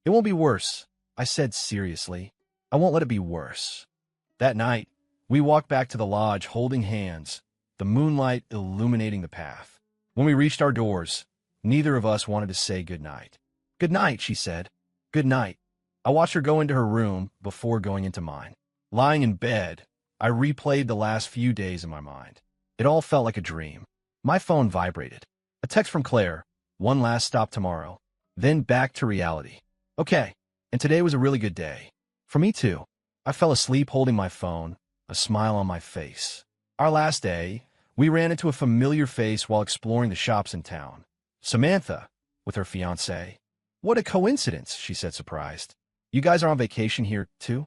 It won't be worse, I said seriously. I won't let it be worse. That night, we walked back to the lodge holding hands, the moonlight illuminating the path. When we reached our doors, neither of us wanted to say goodnight. Good night, she said. Good night. I watched her go into her room before going into mine. Lying in bed, I replayed the last few days in my mind. It all felt like a dream. My phone vibrated. A text from Claire. One last stop tomorrow. Then back to reality. Okay, and today was a really good day. For me too. I fell asleep holding my phone, a smile on my face. Our last day, we ran into a familiar face while exploring the shops in town. Samantha, with her fiancé. What a coincidence, she said, surprised. You guys are on vacation here, too?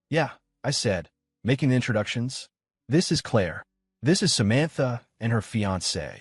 Yeah, I said, making the introductions. This is Claire. This is Samantha and her fiancé.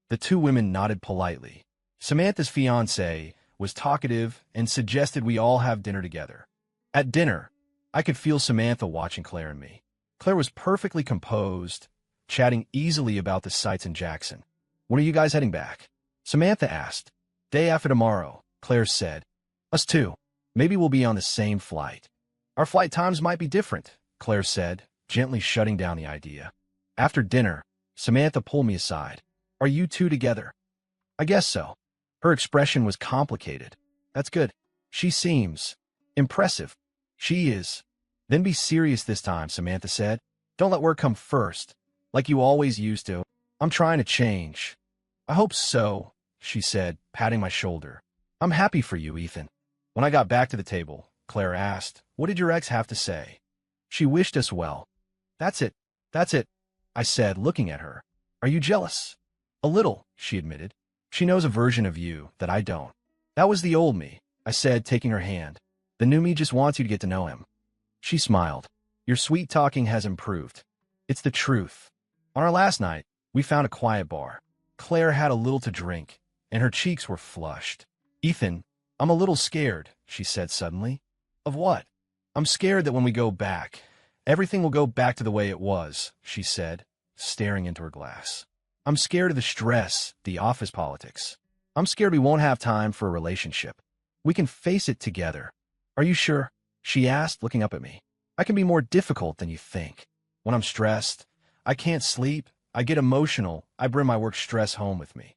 The two women nodded politely. Samantha's fiancé was talkative and suggested we all have dinner together. At dinner, I could feel Samantha watching Claire and me. Claire was perfectly composed, chatting easily about the sights in Jackson. When are you guys heading back? Samantha asked. Day after tomorrow, Claire said. Us too. Maybe we'll be on the same flight. Our flight times might be different, Claire said, gently shutting down the idea. After dinner, Samantha pulled me aside. Are you two together? I guess so. Her expression was complicated. That's good. She seems impressive. She is. Then be serious this time, Samantha said. Don't let work come first, like you always used to. I'm trying to change. I hope so, she said, patting my shoulder. I'm happy for you, Ethan. When I got back to the table, Claire asked, what did your ex have to say? She wished us well. That's it, I said, looking at her. Are you jealous? A little, she admitted. She knows a version of you that I don't. That was the old me, I said, taking her hand. The new me just wants you to get to know him. She smiled. Your sweet talking has improved. It's the truth. On our last night, we found a quiet bar. Claire had a little to drink, and her cheeks were flushed. Ethan, I'm a little scared, she said suddenly. Of what? I'm scared that when we go back, everything will go back to the way it was, she said, staring into her glass. I'm scared of the stress, the office politics. I'm scared we won't have time for a relationship. We can face it together. Are you sure? She asked, looking up at me. I can be more difficult than you think. When I'm stressed, I can't sleep, I get emotional, I bring my work stress home with me.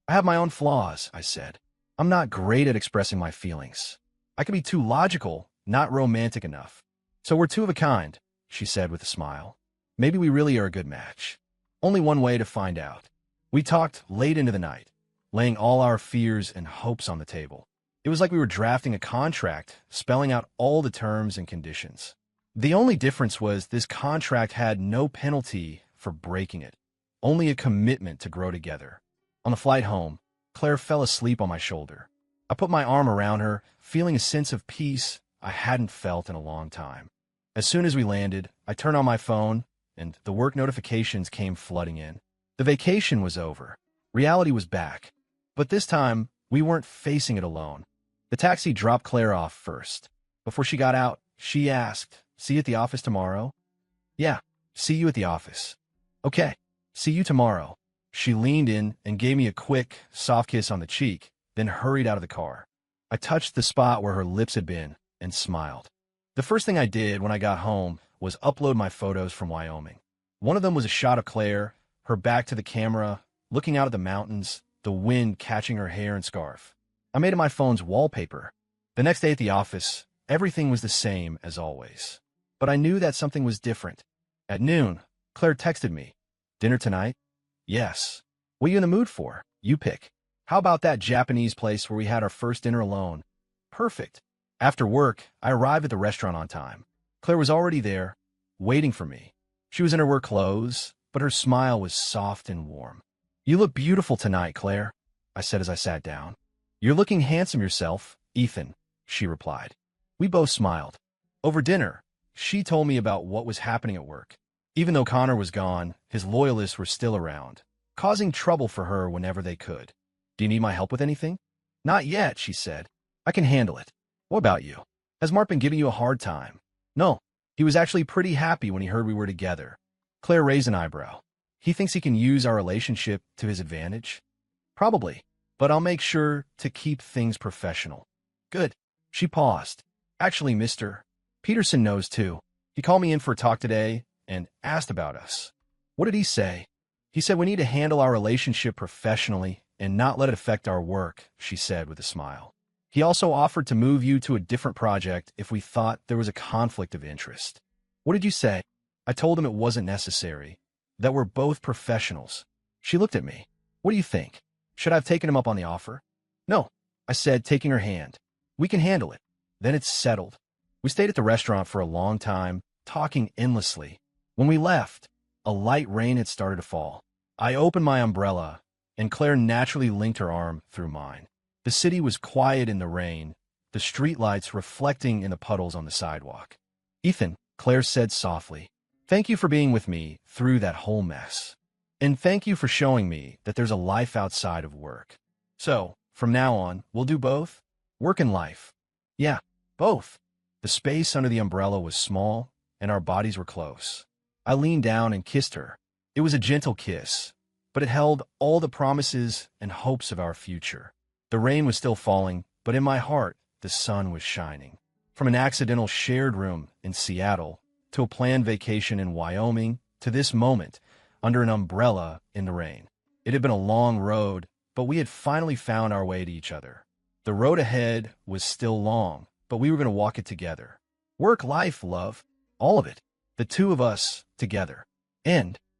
I have my own flaws, I said. I'm not great at expressing my feelings. I can be too logical, not romantic enough. So we're two of a kind, she said with a smile. Maybe we really are a good match. Only one way to find out. We talked late into the night, laying all our fears and hopes on the table. It was like we were drafting a contract, spelling out all the terms and conditions. The only difference was this contract had no penalty for breaking it, only a commitment to grow together. On the flight home, Claire fell asleep on my shoulder. I put my arm around her, feeling a sense of peace I hadn't felt in a long time. As soon as we landed, I turned on my phone, and the work notifications came flooding in. The vacation was over. Reality was back. But this time, we weren't facing it alone. The taxi dropped Claire off first. Before she got out, she asked, "See you at the office tomorrow?" "Yeah, see you at the office." "Okay, see you tomorrow." She leaned in and gave me a quick, soft kiss on the cheek, then hurried out of the car. I touched the spot where her lips had been and smiled. The first thing I did when I got home was upload my photos from Wyoming. One of them was a shot of Claire, her back to the camera, looking out at the mountains, the wind catching her hair and scarf. I made it my phone's wallpaper. The next day at the office, everything was the same as always. But I knew that something was different. At noon, Claire texted me, "Dinner tonight?" "Yes." "What are you in the mood for? You pick." "How about that Japanese place where we had our first dinner alone?" "Perfect." After work, I arrived at the restaurant on time. Claire was already there, waiting for me. She was in her work clothes, but her smile was soft and warm. "You look beautiful tonight, Claire," I said as I sat down. "You're looking handsome yourself, Ethan," she replied. We both smiled. Over dinner, she told me about what was happening at work. Even though Connor was gone, his loyalists were still around, causing trouble for her whenever they could. "Do you need my help with anything?" "Not yet," she said. "I can handle it." "What about you? Has Mark been giving you a hard time?" "No. He was actually pretty happy when he heard we were together." Claire raised an eyebrow. "He thinks he can use our relationship to his advantage?" "Probably, but I'll make sure to keep things professional." "Good." She paused. "Actually, Mr. Peterson knows too. He called me in for a talk today and asked about us." "What did he say?" "He said we need to handle our relationship professionally and not let it affect our work," she said with a smile. "He also offered to move you to a different project if we thought there was a conflict of interest." "What did you say?" I told him it wasn't necessary, that we're both professionals. She looked at me. "What do you think? Should I have taken him up on the offer?" "No," I said, taking her hand. "We can handle it. Then it's settled." We stayed at the restaurant for a long time, talking endlessly. When we left, a light rain had started to fall. I opened my umbrella, and Claire naturally linked her arm through mine. The city was quiet in the rain, the streetlights reflecting in the puddles on the sidewalk. "Ethan," Claire said softly, "thank you for being with me through that whole mess. And thank you for showing me that there's a life outside of work. So, from now on, we'll do both? Work and life." "Yeah, both." The space under the umbrella was small, and our bodies were close. I leaned down and kissed her. It was a gentle kiss, but it held all the promises and hopes of our future. The rain was still falling, but in my heart, the sun was shining. From an accidental shared room in Seattle, to a planned vacation in Wyoming, to this moment, under an umbrella in the rain. It had been a long road, but we had finally found our way to each other. The road ahead was still long, but we were going to walk it together. Work, life, love, all of it. The two of us together. End.